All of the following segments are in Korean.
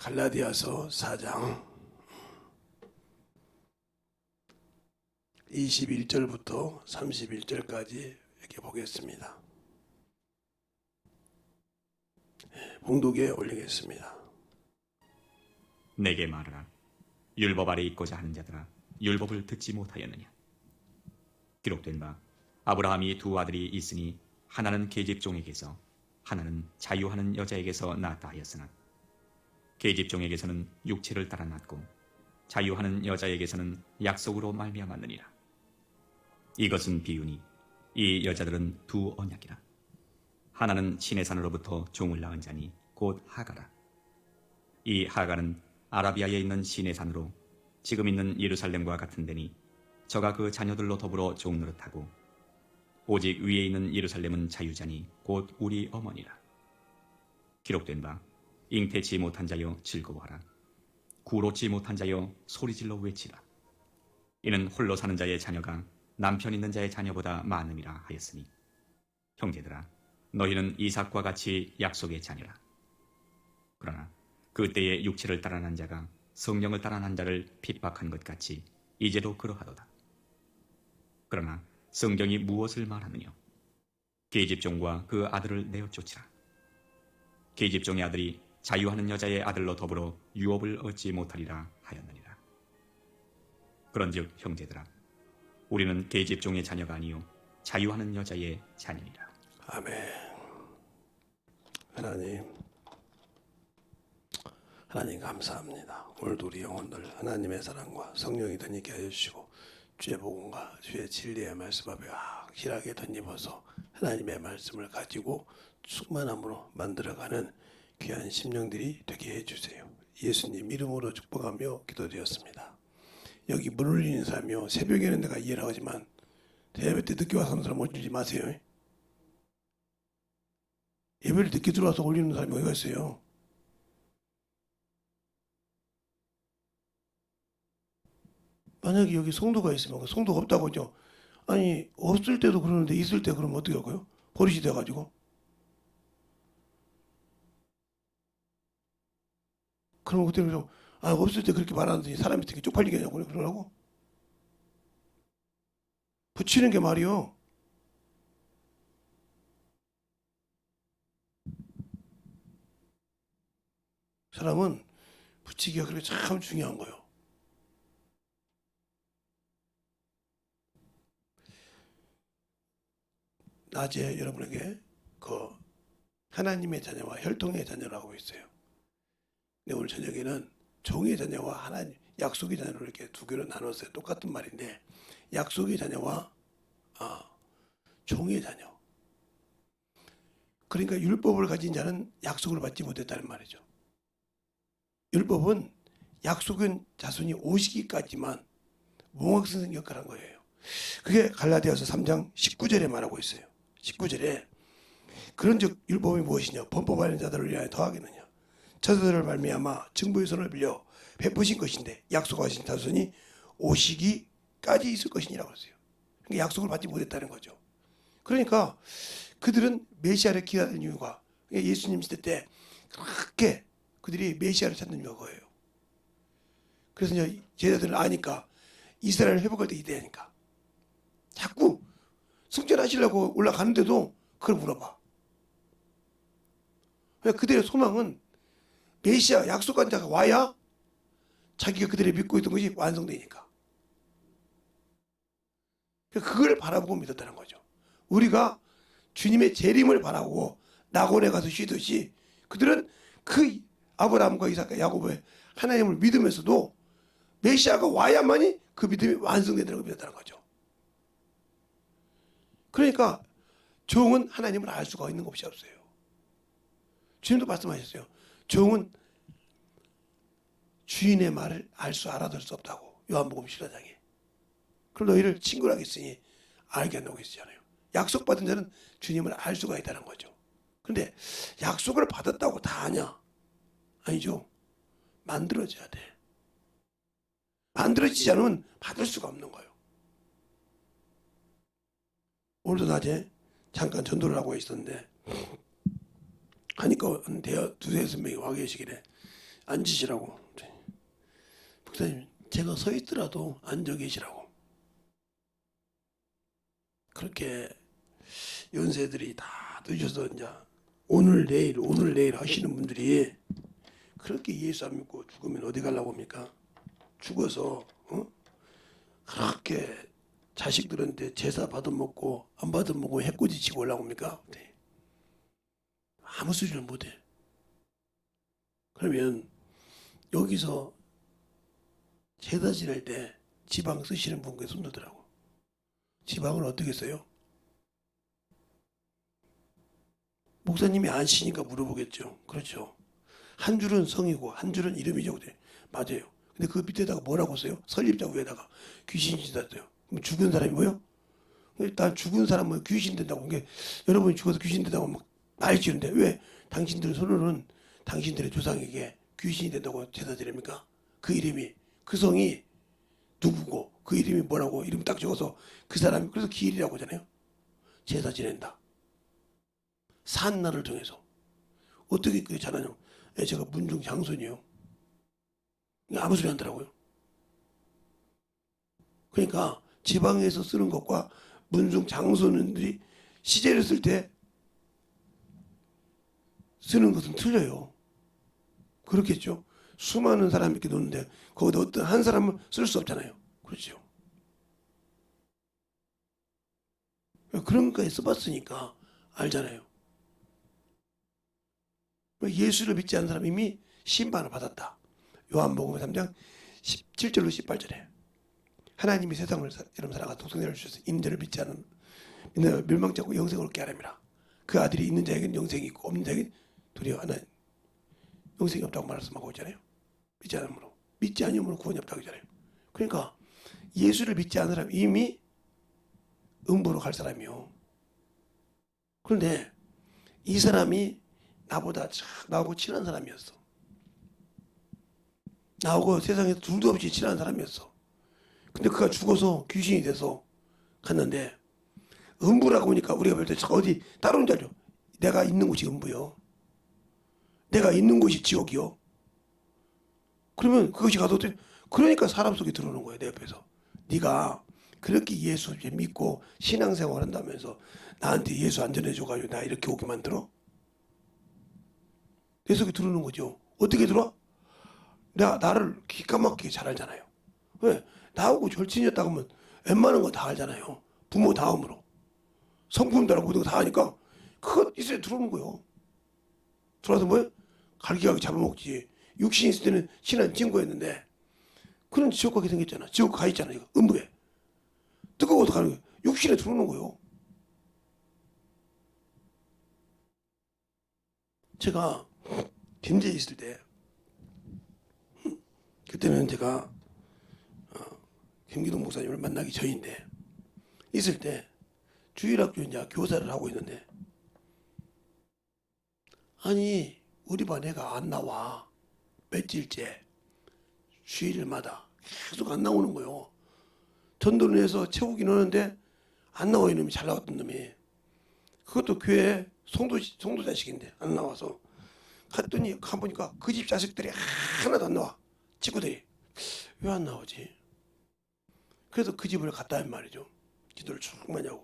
갈라디아서 4장 21절부터 31절까지 이렇게 보겠습니다. 봉독에 올리겠습니다. 내게 말하라. 율법 아래 있고자 하는 자들아, 율법을 듣지 못하였느냐? 기록된 바 아브라함이 두 아들이 있으니 하나는 계집종에게서 하나는 자유하는 여자에게서 낳았다 하였으나 계집종에게서는 육체를 따라 낳고 자유하는 여자에게서는 약속으로 말미암았느니라. 이것은 비유니 이 여자들은 두 언약이라. 하나는 시내산으로부터 종을 낳은 자니 곧 하가라. 이 하가는 아라비아에 있는 시내산으로 지금 있는 예루살렘과 같은 데니 저가 그 자녀들로 더불어 종 노릇하고 오직 위에 있는 예루살렘은 자유자니 곧 우리 어머니라. 기록된 바 잉태치 못한 자여 즐거워하라. 구로치 못한 자여 소리질러 외치라. 이는 홀로 사는 자의 자녀가 남편 있는 자의 자녀보다 많음이라 하였으니 형제들아, 너희는 이삭과 같이 약속의 자녀라. 그러나 그때의 육체를 따라 난 자가 성령을 따라 난 자를 핍박한 것 같이 이제도 그러하도다. 그러나 성경이 무엇을 말하느냐? 계집종과 그 아들을 내어 쫓으라. 계집종의 아들이 자유하는 여자의 아들로 더불어 유업을 얻지 못하리라 하였느니라. 그런즉 형제들아, 우리는 계집종의 자녀가 아니요 자유하는 여자의 자녀니라. 아멘. 하나님 감사합니다. 오늘도 우리 영혼들 하나님의 사랑과 성령이 덧입게 하여 주시고 주의 복음과 주의 진리의 말씀 앞에 확실하게 덧입어서 하나님의 말씀을 가지고 충만함으로 만들어가는 귀한 심령들이 되게 해주세요. 예수님 이름으로 축복하며 기도드렸습니다. 여기 물 흘리는 사람이요, 새벽에는 내가 이해를 하지만 예배 때 늦게 와서 하는 사람 올리지 마세요. 예배를 늦게 들어와서 올리는 사람이 어디가 있어요? 만약에 여기 성도가 있으면 그 성도가 없다고 하죠. 아니 없을 때도 그러는데 있을 때 그러면 어떻게 할까요? 버릇이 돼가지고. 그러면 그때 그래서 없을 때 그렇게 말하는데 사람이 되게 쪽팔리게 하냐고 그러라고? 붙이는 게 말이요. 사람은 붙이기가 그렇게 참 중요한 거예요. 낮에 여러분에게 그 하나님의 자녀와 혈통의 자녀라고 있어요. 근데 오늘 저녁에는 종의 자녀와 하나님 약속의 자녀로 이렇게 두 개로 나눴어요. 똑같은 말인데 약속의 자녀와 종의 자녀. 그러니까 율법을 가진 자는 약속을 받지 못했다는 말이죠. 율법은 약속은 자손이 오시기까지만 몽학선생 역할을 한 거예요. 그게 갈라디아서 3장 19절에 말하고 있어요. 19절에 그런즉 율법이 무엇이냐? 범법하는 자들을 위하여 더하겠느냐? 저들을 말미암아 정부의 손을 빌려 베푸신 것인데 약속하신 자손이 오시기까지 있을 것이니라고 그랬어요. 그러니까 약속을 받지 못했다는 거죠. 그러니까 그들은 메시아를 기다리는 이유가 예수님 시대 때 그렇게 그들이 메시아를 찾는 이유가 그거예요. 그래서 이제 제자들은 아니까 이스라엘 회복할 때 이대하니까 자꾸 승천하시려고 올라가는데도 그걸 물어봐. 왜? 그들의 소망은 메시아 약속한 자가 와야 자기가 그들이 믿고 있던 것이 완성되니까. 그걸 바라보고 믿었다는 거죠. 우리가 주님의 재림을 바라보고 낙원에 가서 쉬듯이 그들은 그 아브라함과 이삭과 야곱의 하나님을 믿으면서도 메시아가 와야만이 그 믿음이 완성된다는 걸 믿었다는 거죠. 그러니까 종은 하나님을 알 수가 있는 것이 없어요. 주님도 말씀하셨어요. 종은 주인의 말을 알아들 수 없다고. 요한복음 14장에. 그럼 너희를 친구라 하겠으니 알게 한다고 했잖아요. 약속받은 자는 주님을 알 수가 있다는 거죠. 그런데 약속을 받았다고 다 아냐? 아니죠. 만들어져야 돼. 만들어지지 않으면 받을 수가 없는 거예요. 오늘도 낮에 잠깐 전도를 하고 있었는데 하니까 두세 명이 와 계시길래 앉으시라고. 목사님, 제가 서 있더라도 앉아 계시라고. 그렇게 연세들이 다 늦어서 이제 오늘 내일 하시는 분들이 그렇게 예수 안 믿고 죽으면 어디 가려고 합니까? 죽어서 그렇게 자식들한테 제사 받아먹고 안 받아먹고 해코지 치고 올라고 합니까? 네. 아무 소리를 못해. 그러면 여기서 제사 지낼 때 지방 쓰시는 분께 손들더라고. 지방을 어떻게 써요? 목사님이 아시니까 물어보겠죠. 그렇죠. 한 줄은 성이고 한 줄은 이름이죠. 네. 맞아요. 근데 그 밑에다가 뭐라고 써요? 설립자고 위에다가 귀신이 지났어요. 그럼 죽은 사람이 뭐요? 일단 죽은 사람은 귀신 된다고. 그게 여러분이 죽어서 귀신 된다고 막 말지는데 왜 당신들 손으로는 당신들의 조상에게 귀신이 된다고 제사 드립니까? 그 이름이 그 성이 누구고 그 이름이 뭐라고 이름 딱 적어서 그 사람이 그래서 기일이라고 하잖아요. 제사 지낸다. 산 날을 정해서 어떻게 그게 잘하냐고. 제가 문중 장손이에요. 아무 소리 안 하더라고요. 그러니까 지방에서 쓰는 것과 문중 장손들이 시제를 쓸 때 쓰는 것은 틀려요. 그렇겠죠. 수많은 사람이 이렇게 노는데 거기다 어떤 한 사람은 쓸 수 없잖아요. 그렇죠. 그런 거에 써봤으니까 알잖아요. 예수를 믿지 않는 사람이 이미 심판을 받았다. 요한복음 3장 17절로 18절에 하나님이 세상을 이런 사랑과 독생자를 주셔서 있는 자를 믿지 않는 멸망치 않고 영생을 얻게 하랍니다. 그 아들이 있는 자에게는 영생이 있고 없는 자에게는 도리어 하나님 영생이 없다고 말씀하고 있잖아요. 믿지 않음으로 믿지 않음으로 구원이 없다고 하잖아요. 그러니까 예수를 믿지 않는 사람이 이미 음보로 갈 사람이요. 그런데 이 사람이 나하고 친한 사람이었어. 나하고 세상에서 둘도 없이 친한 사람이었어. 근데 그가 죽어서 귀신이 돼서 갔는데 음부라고 하니까 우리가 볼 때 어디 다른 줄 알죠. 내가 있는 곳이 음부요. 내가 있는 곳이 지옥이요. 그러면 그것이 가도 돼. 그러니까 사람 속에 들어오는 거예요. 내 옆에서. 네가 그렇게 예수 믿고 신앙생활 한다면서 나한테 예수 안 전해줘가지고 나 이렇게 오게 만들어? 내 속에 들어오는 거죠. 어떻게 들어와? 나를 기가 막히게 잘 알잖아요. 왜? 나하고 절친이었다고 하면 웬만한 거 다 알잖아요. 부모 다음으로. 성품도 알고 모든 거 다 아니까 그것 있어야 들어오는 거예요. 들어와서 뭐예요? 갈기가게 잡아먹지. 육신 있을 때는 친한 친구였는데 그런 지옥 가게 생겼잖아. 지옥 가 있잖아. 이거 음부에. 뜨거워서 가는 거예요. 육신에 들어오는 거예요. 제가 김제에 있을 때 그때는 제가 김기동 목사님을 만나기 전인데 있을 때 주일학교 이제 교사를 하고 있는데 아니 우리 반 애가 안 나와. 며칠째 주일마다 계속 안 나오는 거예요. 전도를 해서 채우긴 하는데 안 나와. 이놈이 잘 나왔던 놈이. 그것도 교회 성도 자식인데 안 나와서 갔더니 가보니까 그 집 자식들이 하나도 안 나와. 친구들이 왜 안 나오지? 그래서 그 집을 갔다 한 말이죠. 기도를 쭉 많이 하고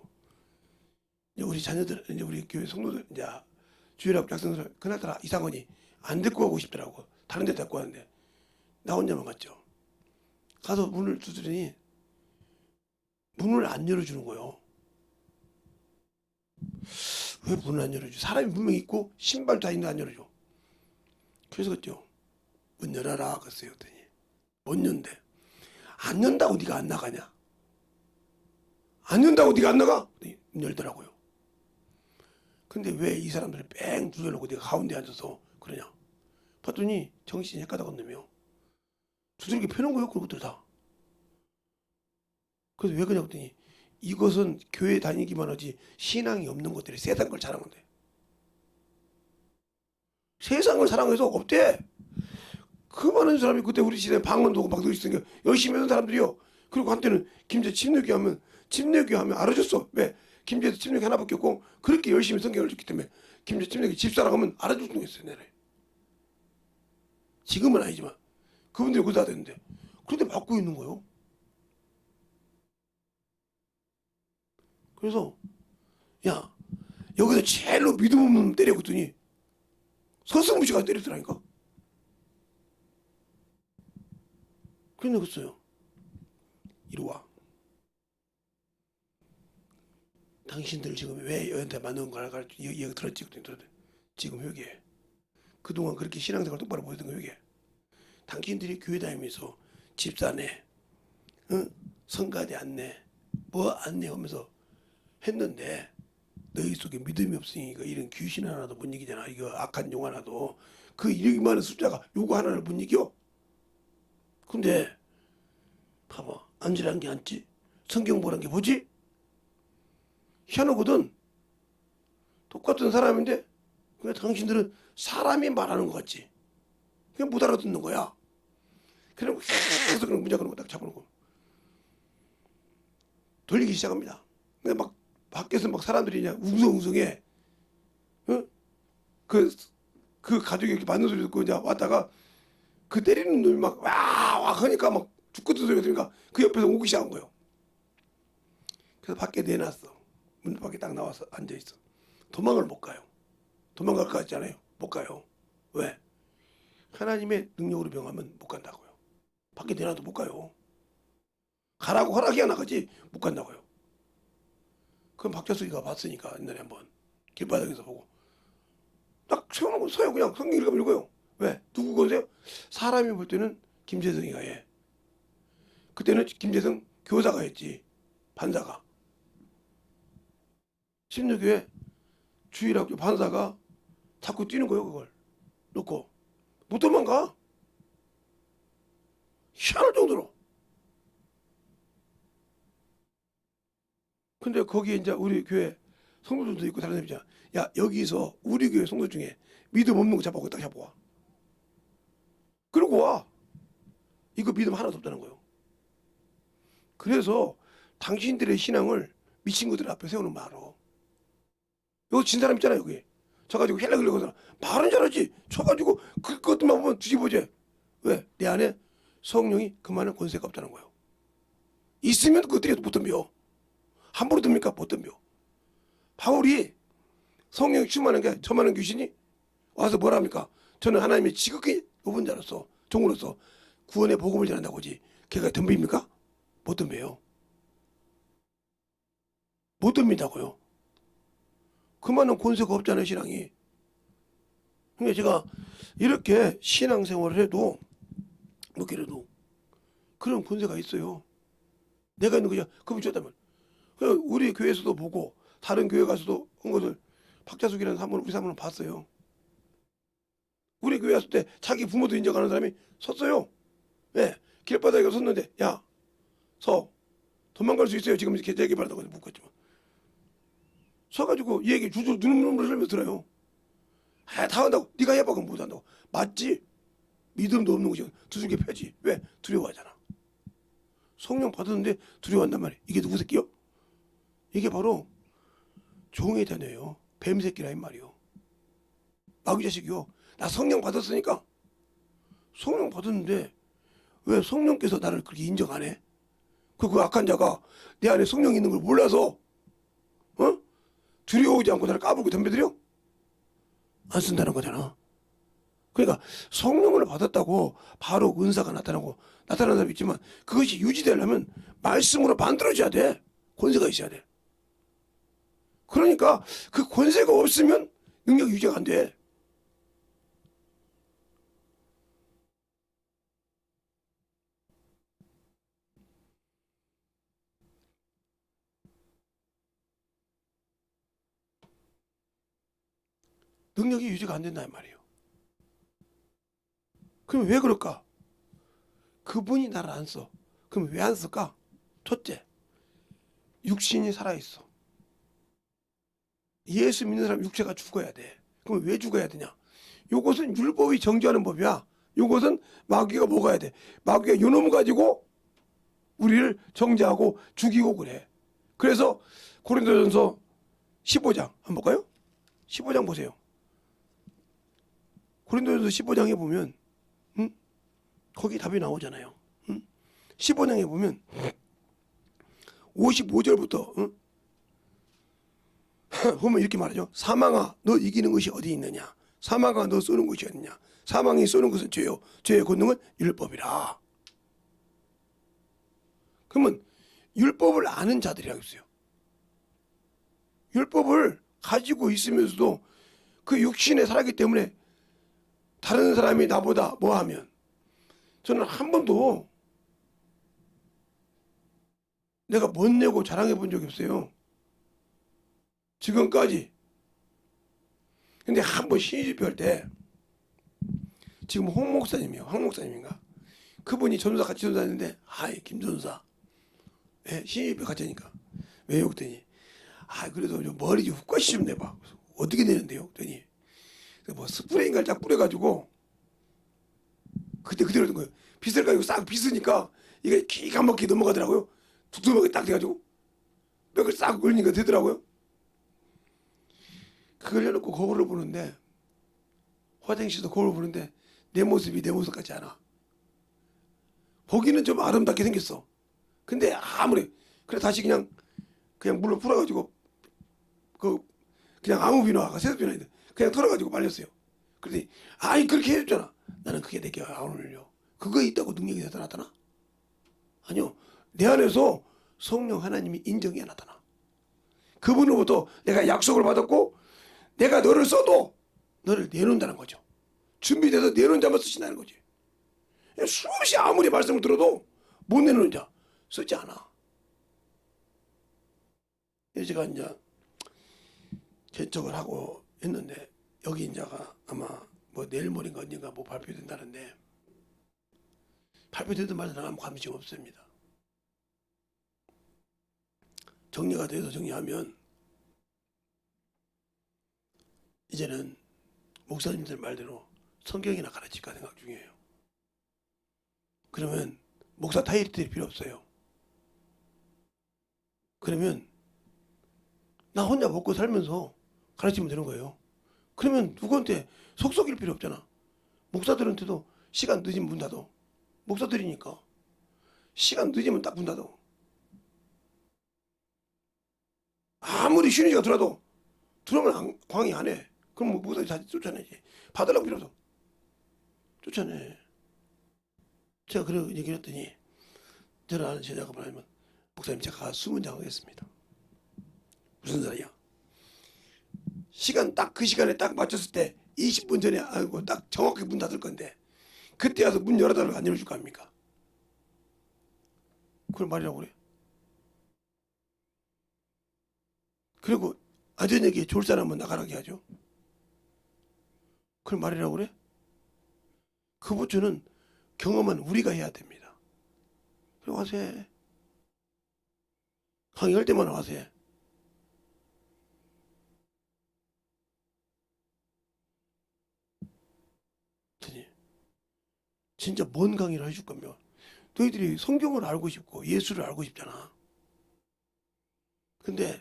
이제 우리 자녀들 이제 우리 교회 성도들 이제 주일학교 학생들 그날따라 이상하니 안 데리고 가고 싶더라고. 다른 데 데리고 가는데 나 혼자만 갔죠. 가서 문을 두드리니 문을 안 열어주는 거예요. 왜 문을 안 열어줘? 사람이 분명히 있고 신발도 다 있는데 안 열어줘. 그래서 그랬죠. 문 열어라 그랬어요. 그랬더니 못 연대. 안 연다고 네가 안 나가냐? 안 연다고 네가 안 나가? 문 열더라고요. 근데 왜 이 사람들을 뺑 두들려놓고 네가 가운데 앉아서 그러냐? 봤더니 정신이 헷가닥한 놈이요. 두들겨 펴는 거예요. 그런 것들 다. 그래서 왜 그러냐 했더니 이것은 교회 다니기만 하지 신앙이 없는 것들이 세상 걸 자랑한대. 세상을 사랑해서 없대. 그 많은 사람이 그때 우리 시대에 방언도 오고 막 있으니까 열심히 하는 사람들이요. 그리고 한때는 김제 침례교 하면 알아줬어. 왜? 김제에서 침례교 하나밖에 없고 그렇게 열심히 성경을 읽기 때문에 김제 침례교 집사라고 하면 알아줬던 게 있어요. 내래. 지금은 아니지만 그분들이 군사가 됐는데 그런데 막고 있는 거예요. 그래서 야 여기서 제일로 믿음 없는 놈 때려봤더니 서승무씨가 때렸더라니까. 그런데 그랬어요. 이리 와. 당신들 지금 왜 여한테 만든 걸 얘기 들었지? 그랬더니 지금 회개. 그동안 그렇게 신앙생활 똑바로 보였던 거 회개. 당신들이 교회 다니면서 집사네, 성가대 안내, 뭐 안내 하면서 했는데 너희 속에 믿음이 없으니까 이런 귀신 하나도 못 이기잖아. 이거 악한 용 하나도. 그 이렇게 많은 숫자가 요거 하나를 못 이겨? 근데 봐봐. 앉으란 게 앉지? 성경 보란 게 뭐지? 희한하거든. 똑같은 사람인데 그냥 당신들은 사람이 말하는 것 같지. 그냥 못 알아듣는 거야. 그럼 계속 그런 문자 그런 거 딱 잡아놓고 돌리기 시작합니다. 근데 막 밖에서 막 사람들이 그냥 웅성웅성해. 어? 그 가족이 이렇게 맞는 소리 듣고 이제 왔다가 그 때리는 놈이 막 와 하니까 막 죽겠는 소리가 들으니까 그 옆에서 오기 시작한 거예요. 그래서 밖에 내놨어. 문 밖에 딱 나와서 앉아있어. 도망을 못 가요. 도망갈 것 같잖아요. 못 가요. 왜? 하나님의 능력으로 병하면 못 간다고요. 밖에 내놔도 못 가요. 가라고 허락이야 나가지 못 간다고요. 그럼 박자수기가 봤으니까 옛날에 한번 길바닥에서 보고 딱 세워놓고 서요. 그냥 성경 읽으면 읽어요. 왜? 누구 거세요? 사람이 볼 때는 김재성이가 해. 그때는 김재성 교사가 했지. 판사가. 심리교회 주일학교 판사가 자꾸 뛰는 거예요. 그걸 놓고 못 도망가. 희한할 정도로. 근데 거기에 이제 우리 교회 성도들도 있고 다른 사람이잖아. 야 여기서 우리 교회 성도 중에 믿음 없는 거 잡아오고 딱 잡아와. 그러고 와. 이거 믿음 하나도 없다는 거예요. 그래서 당신들의 신앙을 미친 것들 앞에 세우는 말로. 여기 진 사람 있잖아 여기. 저가지고 헬라 걸려거든. 말은 잘하지. 쳐가지고 그것만 보면 뒤집어져. 왜? 내 안에 성령이 그만한 권세가 없다는 거예요. 있으면 그것들이 못 덤벼. 함부로 듭니까? 못 덤벼. 바울이 성령이 충만한 게 저만한 귀신이 와서 뭐라 합니까? 저는 하나님의 지극히 높은 자로서 종으로서 구원의 복음을 전한다고 하지. 걔가 덤빕니까? 못 덤벼요. 못 덤빈다고요. 그만한 권세가 없잖아요 신앙이. 그러니까 제가 이렇게 신앙생활을 해도 뭐 그래도 그런 권세가 있어요. 내가 있는 거야. 그분 줬다면 우리 교회에서도 보고 다른 교회 가서도 한 것을 박자숙이라는 사람을 우리 사람은 봤어요. 우리 교회 왔을 때 자기 부모도 인정하는 사람이 섰어요. 예, 길바닥에 섰는데 야 서 도망갈 수 있어요. 지금 이렇게 얘기 바라다고 묻겠지만 서가지고 이 얘기 주저 눈물을 흘리면서 들어요. 다 한다고. 네가 해봐. 그럼 못한다고. 맞지? 믿음도 없는 것이 두들겨 패지. 왜? 두려워하잖아. 성령 받았는데 두려워한단 말이야. 이게 누구 새끼요? 이게 바로 종의 자녀예요. 뱀 새끼라 이 말이요. 마귀 자식이요. 나 성령 받았으니까. 성령 받았는데 왜 성령께서 나를 그렇게 인정 안 해? 그 악한 자가 내 안에 성령이 있는 걸 몰라서 두려워하지 않고 나를 까불고 덤벼들여? 안 쓴다는 거잖아. 그러니까 성령을 받았다고 바로 은사가 나타나는 사람이 있지만 그것이 유지되려면 말씀으로 만들어져야 돼. 권세가 있어야 돼. 그러니까 그 권세가 없으면 능력 유지가 안 돼. 능력이 유지가 안 된단 말이에요. 그럼 왜 그럴까? 그분이 나를 안 써. 그럼 왜 안 쓸까? 첫째, 육신이 살아있어. 예수 믿는 사람 육체가 죽어야 돼. 그럼 왜 죽어야 되냐? 요것은 율법이 정죄하는 법이야. 요것은 마귀가 먹어야 돼. 마귀가 요놈 가지고 우리를 정죄하고 죽이고 그래. 그래서 고린도전서 15장 한번 볼까요? 15장 보세요. 고린도전서 15장에 보면 응? 거기 답이 나오잖아요. 응? 15장에 보면 55절부터 응? 보면 이렇게 말하죠. 사망아 너 이기는 것이 어디 있느냐. 사망아 너 쏘는 것이 어디냐. 사망이 쏘는 것은 죄요. 죄의 권능은 율법이라. 그러면 율법을 아는 자들이라고 했어요. 율법을 가지고 있으면서도 그 육신에 살았기 때문에 다른 사람이 나보다 뭐하면 저는 한 번도 내가 멋내고 자랑해 본 적이 없어요. 지금까지. 근데 한 번 신입할 때 지금 홍 목사님이요. 황 목사님인가? 그분이 전도사 같이 전도사했는데 아이 김 전도사 신입에 같이 하니까 왜요? 그랬더니 그래도 좀 머리 좀 훅까지 좀 내봐. 어떻게 내는데요? 그랬더니 뭐 스프레이인가 딱 뿌려가지고 그때 그대로 된 거예요. 빗을 가지고 싹 빗으니까 이게 기가 막히게 넘어가더라고요. 두툼하게 딱 돼가지고 벽을 싹 걸리니까 되더라고요. 그걸 해놓고 거울을 보는데 화장실도 거울 보는데 내 모습이 내 모습 같지 않아. 보기는 좀 아름답게 생겼어. 근데 아무리 그래 다시 그냥 물로 풀어가지고 그냥 아무 비누가 세수비누 그냥 털어가지고 말렸어요. 그랬더니 그렇게 해줬잖아. 나는 그게 내게 안 어울려. 그거 있다고 능력이 나타나잖아. 아니요. 내 안에서 성령 하나님이 인정이 나타나. 그분으로부터 내가 약속을 받았고 내가 너를 써도 너를 내놓는다는 거죠. 준비돼서 내놓은 자만 쓰신다는 거지. 수없이 아무리 말씀을 들어도 못 내놓는 자 쓰지 않아. 제가 이제 개척을 하고 했는데 여기 인자가 아마 뭐 내일 모레인가 언젠가 뭐 발표된다는데 발표되든 말든 아무 관심 없습니다. 정리가 돼서 정리하면 이제는 목사님들 말대로 성경이나 가르칠까 생각 중이에요. 그러면 목사 타이틀이 필요 없어요. 그러면 나 혼자 먹고 살면서 가르치면 되는 거예요. 그러면 누구한테 속 썩일 필요 없잖아. 목사들한테도 시간 늦으면 문 닫어. 목사들이니까 시간 늦으면 딱 문 닫어. 아무리 쉬는 시간 들어도 들어오면 광이 안 해. 그럼 뭐 목사들이 다 쫓아내지. 받으라고 필요 없어. 쫓아내. 제가 그런 얘기를 했더니 저는 아는 제자가 뭐냐면 목사님 제가 수문장 하겠습니다. 무슨 소리야? 시간 딱 그 시간에 딱 맞췄을 때 20분 전에 딱 정확히 문 닫을 건데 그때 와서 문 열어달라고 안 열어줄 거 아닙니까? 그걸 말이라고 그래. 그리고 아저에게 좋을 사람은 나가라게 하죠. 그걸 말이라고 그래? 그 부처는 경험은 우리가 해야 됩니다. 그래 와서 해. 강의할 때만 와서 해. 진짜 뭔 강의를 해줄 거면 너희들이 성경을 알고 싶고 예수를 알고 싶잖아. 근데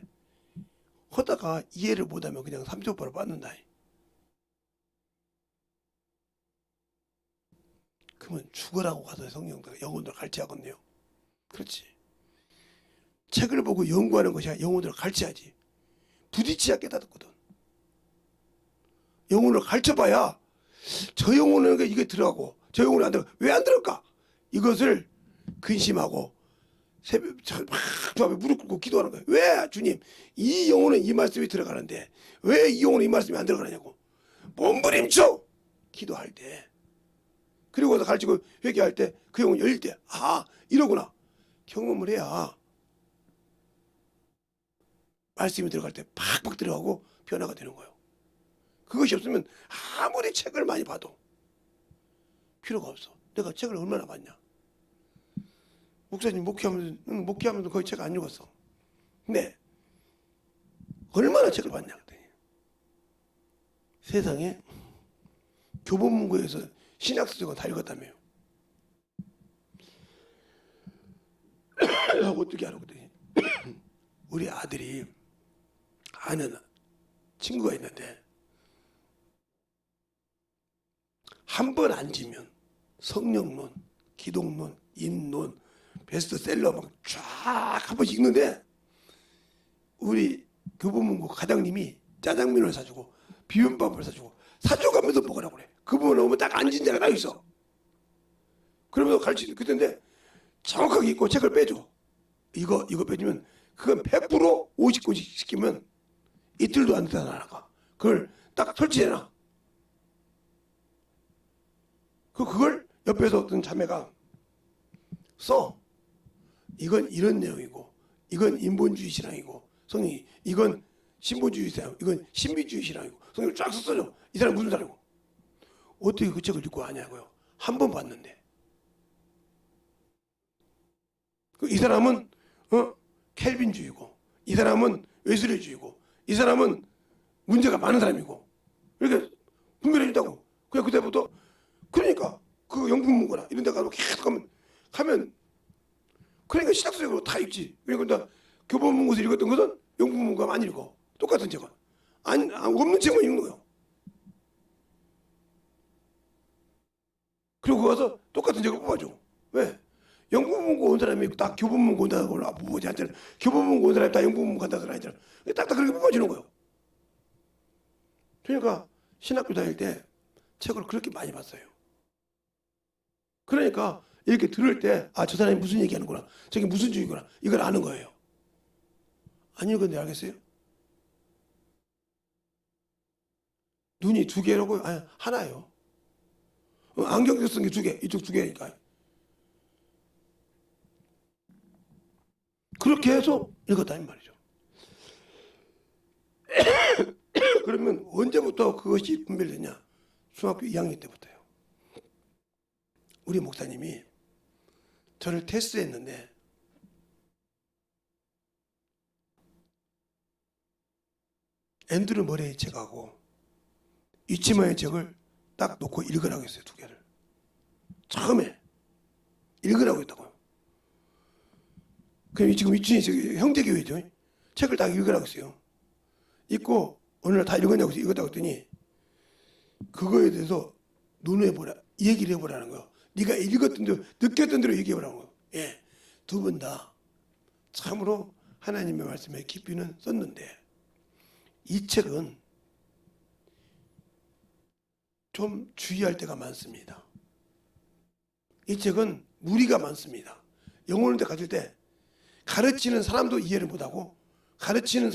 하다가 이해를 못하면 그냥 삼초바로 받는다. 그러면 죽으라고 가서 성경들 영혼들 갈취하겠네요. 그렇지. 책을 보고 연구하는 것이 아니라 영혼들을 갈취하지. 부딪혀야 깨닫거든. 영혼을 갈쳐봐야 저 영혼은 이게 들어가고 저 영혼은 안 들어가. 왜 안 들어갈까? 이것을 근심하고 새벽 저 앞에 무릎 꿇고 기도하는 거예요. 왜 주님 이 영혼은 이 말씀이 들어가는데 왜 이 영혼은 이 말씀이 안 들어가느냐고 몸부림쳐 기도할 때 그리고서 가르치고 회개할 때 그 영혼 열릴 때 이러구나 경험을 해야 말씀이 들어갈 때 팍팍 들어가고 변화가 되는 거예요. 그것이 없으면 아무리 책을 많이 봐도 필요가 없어. 내가 책을 얼마나 봤냐. 목사님 목회하면서 거의 책 안 읽었어. 근데 얼마나 책을 봤냐 그랬더니 세상에 교보문고에서 신약서적은 다 읽었다며요. 어떻게 알아 그랬더니 우리 아들이 아는 친구가 있는데 한 번 앉으면 성령론, 기독론, 인론, 베스트셀러 막 쫙 한 번씩 읽는데 우리 교보문고 과장님이 짜장면을 사주고 비빔밥을 사줘가면서 먹으라고 그래. 그 부분 오면 딱 앉은 자가 나 있어. 그러면서 가르치는 그때인데 정확하게 읽고 책을 빼줘. 이거 빼주면 그건 100% 50권씩 시키면 이틀도 안 되다 나가. 그걸 딱 설치해놔. 그걸 옆에서 어떤 자매가 써. 이건 이런 내용이고, 이건 인본주의 신앙이고, 성령이 이건 신본주의 신앙, 이건 신비주의 신앙이고, 성령을 쫙 써줘. 이 사람 무슨 사람이고? 어떻게 그 책을 읽고 아냐고요? 한 번 봤는데. 이 사람은 켈빈주의고, 이 사람은 웨슬리주의고, 이 사람은 문제가 많은 사람이고, 이렇게 분별해준다고. 그냥 그때부터 그러니까 그 영국문고나 이런 데 가서 계속 가면 그러니까 신학서적으로 다 읽지. 그러니까 교보문고에서 읽었던 것은 영국문고가 안 읽어. 똑같은 책은. 없는 책만 읽는 거예요. 그리고 가서 똑같은 책을 뽑아줘. 왜? 영국문고 온 사람이 다 교보문고 온다고 뽑아주지 않잖아요. 교보문고 온 사람이 다 영국문고 간다고 하잖아요. 딱딱 그렇게 뽑아주는 거예요. 그러니까 신학교 다닐 때 책을 그렇게 많이 봤어요. 그러니까 이렇게 들을 때 저 사람이 무슨 얘기하는구나, 저게 무슨 주의구나, 이걸 아는 거예요. 안 읽었는데 알겠어요? 눈이 두 개라고? 아니, 하나예요. 안경 쓴 게 두 개, 이쪽 두 개니까. 그렇게 해서 읽었다는 말이죠. 그러면 언제부터 그것이 분별됐냐? 중학교 2학년 때부터요. 우리 목사님이 저를 테스트했는데 앤드류 머레이 책하고 이치마의 책을 딱 놓고 읽으라고 했어요. 두 개를. 처음에 읽으라고 했다고요. 그럼 지금 이춘희 형제교회죠. 책을 딱 읽으라고 했어요. 읽고 어느 날 다 읽었냐고 읽었다고 했더니 그거에 대해서 논해보라, 얘기를 해보라는 거예요. 네가 읽었던 대로, 느꼈던 대로 얘기해보라는 거예요. 예, 두 분 다 참으로 하나님의 말씀에 깊이는 썼는데 이 책은 좀 주의할 때가 많습니다. 이 책은 무리가 많습니다. 영혼을 가질 때 가르치는 사람도 이해를 못하고 가르치면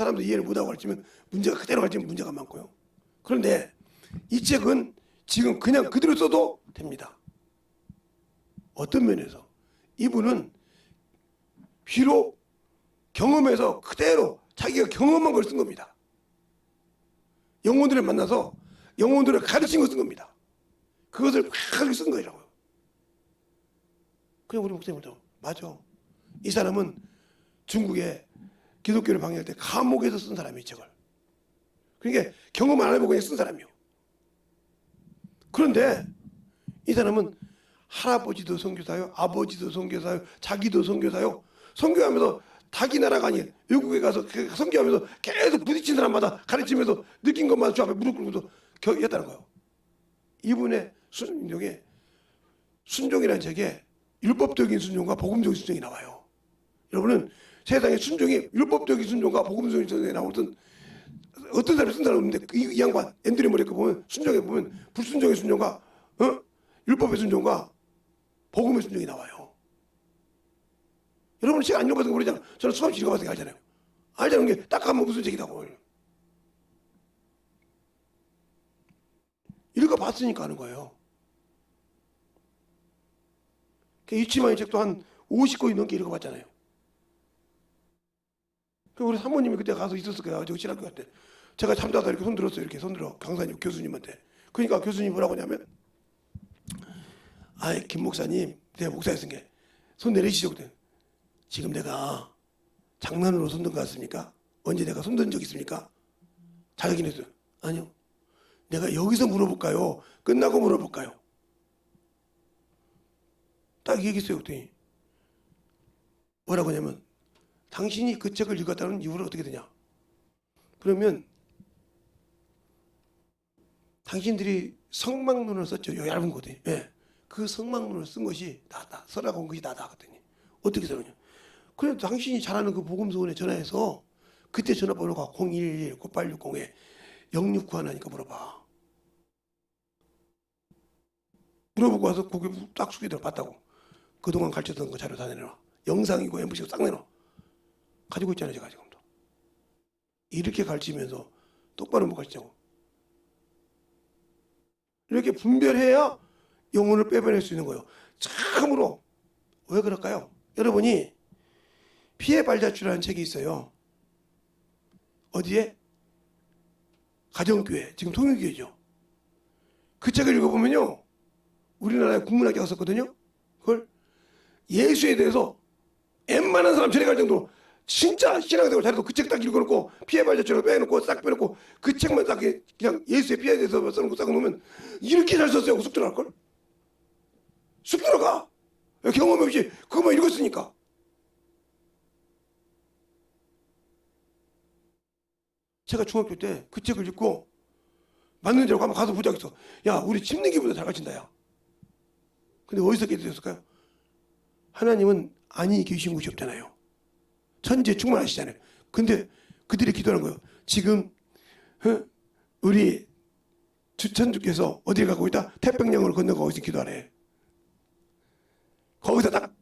문제가 그대로 가르치면 문제가 많고요. 그런데 이 책은 지금 그냥 그대로 써도 됩니다. 어떤 면에서 이분은 비록 경험해서 그대로 자기가 경험한 걸 쓴 겁니다. 영혼들을 만나서 영혼들을 가르친 걸 쓴 겁니다. 그것을 막 쓴 거라고요. 그냥 우리 목사님도 맞아. 이 사람은 중국에 기독교를 방해할 때 감옥에서 쓴 사람이 이 책을. 그러니까 경험 안 해보고 그냥 쓴 사람이요. 그런데 이 사람은 할아버지도 선교사요, 아버지도 선교사요, 자기도 선교사요. 선교하면서 자기 나라가 아닌 외국에 가서 선교하면서 계속 부딪힌 사람마다 가르치면서 느낀 것마다 주 앞에 무릎 꿇고도 했다는 거예요. 이분의 순종에 순종이라는 책에 율법적인 순종과 복음적인 순종이 나와요. 여러분은 세상에 순종이 율법적인 순종과 복음적인 순종이 나오던 어떤 사람이 쓴 사람 없는데 이 양반 앤드류 머레이 거 보면 순종에 보면 불순종의 순종과 율법의 순종과 복음의 순종이 나와요. 여러분 책 안 읽어봐서 모르잖아요. 저는 수없이 읽어봐서 알잖아요. 알자는 게 딱 하면 무슨 책이라고. 읽어봤으니까 하는 거예요. 이치마의 책도 한 50권이 넘게 읽어봤잖아요. 우리 사모님이 그때 가서 있었을 거야. 저 신학교 갈 때. 제가 잠자다 이렇게 손들었어요. 이렇게 손들어. 강사님, 교수님한테. 그러니까 교수님이 뭐라고 하냐면, 아이, 김 목사님, 내가 목사였은 게, 손 내리시죠. 그때. 지금 내가 장난으로 손든 것 같습니까? 언제 내가 손든 적 있습니까? 자기는 했어요. 아니요. 내가 여기서 물어볼까요? 끝나고 물어볼까요? 딱 얘기했어요. 그랬더니 뭐라고 하냐면 당신이 그 책을 읽었다는 이유는 어떻게 되냐? 그러면 당신들이 성막론을 썼죠. 얇은 거거든요. 예. 그 성막론을 쓴 것이 나다. 설하고 온 것이 나다 하거든요. 어떻게 설하냐? 그래 당신이 잘하는 그 복음서원에 전화해서 그때 전화번호가 011-9860-0691 하니까 물어봐. 물어보고 와서 고개 딱 숙이더라 봤다고. 그동안 가르쳤던 거 자료 다 내놔. 영상이고 MBC고 싹 내놔. 가지고 있잖아요 제가 지금도. 이렇게 가르치면서 똑바로 못 가르치자고. 이렇게 분별해야 영혼을 빼버릴 수 있는 거예요. 참으로 왜 그럴까요? 여러분이 피해 발자취라는 책이 있어요. 어디에? 가정교회, 지금 통일교회죠. 그 책을 읽어보면요, 우리나라에 국문학자가 썼거든요. 그걸 예수에 대해서 웬만한 사람 저리 갈 정도로 진짜 신앙생활 잘해도 그 책 딱 읽어놓고 피해 발자취를 빼놓고 싹 빼놓고 그 책만 딱 그냥 예수의 피해에 대해서 써놓고 싹 놓으면 이렇게 잘 썼어요. 쑥 들어갈걸? 쑥 들어가. 경험 없이 그것만 읽었으니까. 제가 중학교 때 그 책을 읽고 맞는 줄 알고 한번 가서 보자 했어. 야, 우리 침례기보다 잘 가르친다, 야. 근데 어디서 깨달았을까요? 하나님은 안이 계신 곳이 없잖아요. 천지에 충만하시잖아요. 근데 그들이 기도하는 거예요. 지금 우리 천주께서 어디에 가고 있다? 태평양을 건너가고 있어 기도하래. 거기서 딱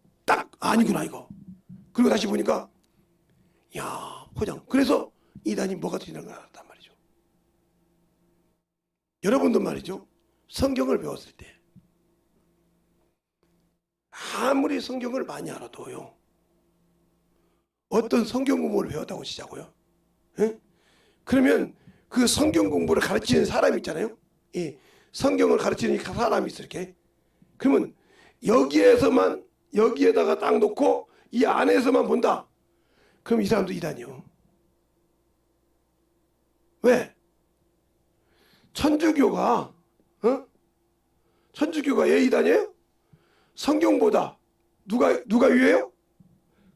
아니구나 이거. 그리고 다시 보니까 야, 포장. 그래서 이단이 뭐가 되는 걸 알았단 말이죠. 여러분도 말이죠. 성경을 배웠을 때 아무리 성경을 많이 알아도요. 어떤 성경 공부를 배웠다고 치자고요. 예? 그러면 그 성경 공부를 가르치는 사람이 있잖아요. 예. 성경을 가르치는 사람이 있어 이렇게. 그러면 여기에다가 딱 놓고 이 안에서만 본다. 그럼 이 사람도 이단이요. 왜? 천주교가 왜 이단이에요? 성경보다 누가 유해요?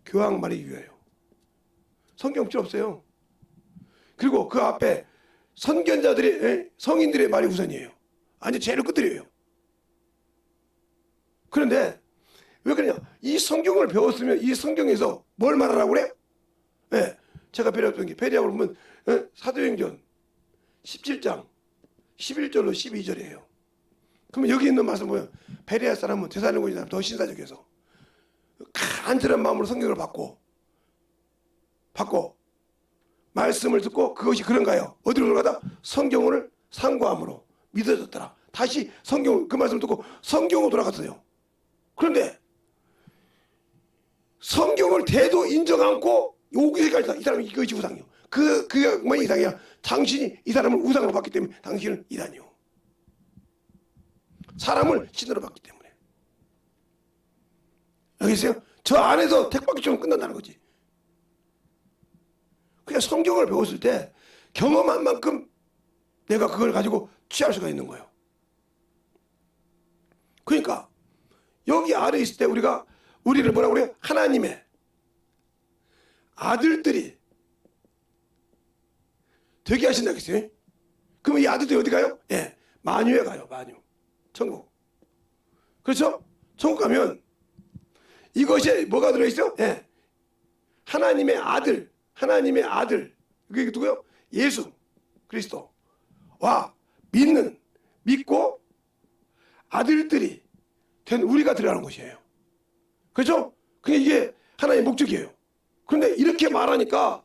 교황 말이 유해요. 성경 필요 없어요. 그리고 그 앞에 선견자들이 성인들의 말이 우선이에요. 아니 제일 끝들이에요. 그런데 왜 그러냐? 이 성경을 배웠으면 이 성경에서 뭘 말하라고 그래? 네, 제가 배웠던 게 페리아를 보면 사도행전 17장 11절로 12절이에요. 그러면 여기 있는 말씀 보면 베레아 사람은 데살로니가 사람 더 신사적이어서 간절한 마음으로 성경을 받고 말씀을 듣고 그것이 그런가요? 어디로 들어가다? 성경을 상고함으로 믿어졌더라. 다시 성경 그 말씀을 듣고 성경으로 돌아갔어요. 그런데 성경을 대도 인정 않고 여기까지 이 사람이 이것이 우상이요. 그게 이상이야. 당신이 이 사람을 우상으로 봤기 때문에 당신은 이단이요. 사람을 신으로 봤기 때문에. 알겠어요? 저 안에서 택받기처럼 끝난다는 거지. 그냥 성경을 배웠을 때 경험한 만큼 내가 그걸 가지고 취할 수가 있는 거예요. 그러니까 여기 아래 있을 때 우리를 뭐라고 그래요? 하나님의 아들들이 되게 하신다 그랬어요. 그러면 이 아들들이 어디 가요? 예, 만유에 가요. 만유. 천국. 그렇죠? 천국 가면 이것이 뭐가 들어있어요? 예, 하나님의 아들. 그게 누구요? 예수 그리스도와 믿고 아들들이 된 우리가 들어가는 것이에요. 그렇죠? 그게 이게 하나의 목적이에요. 그런데 이렇게 말하니까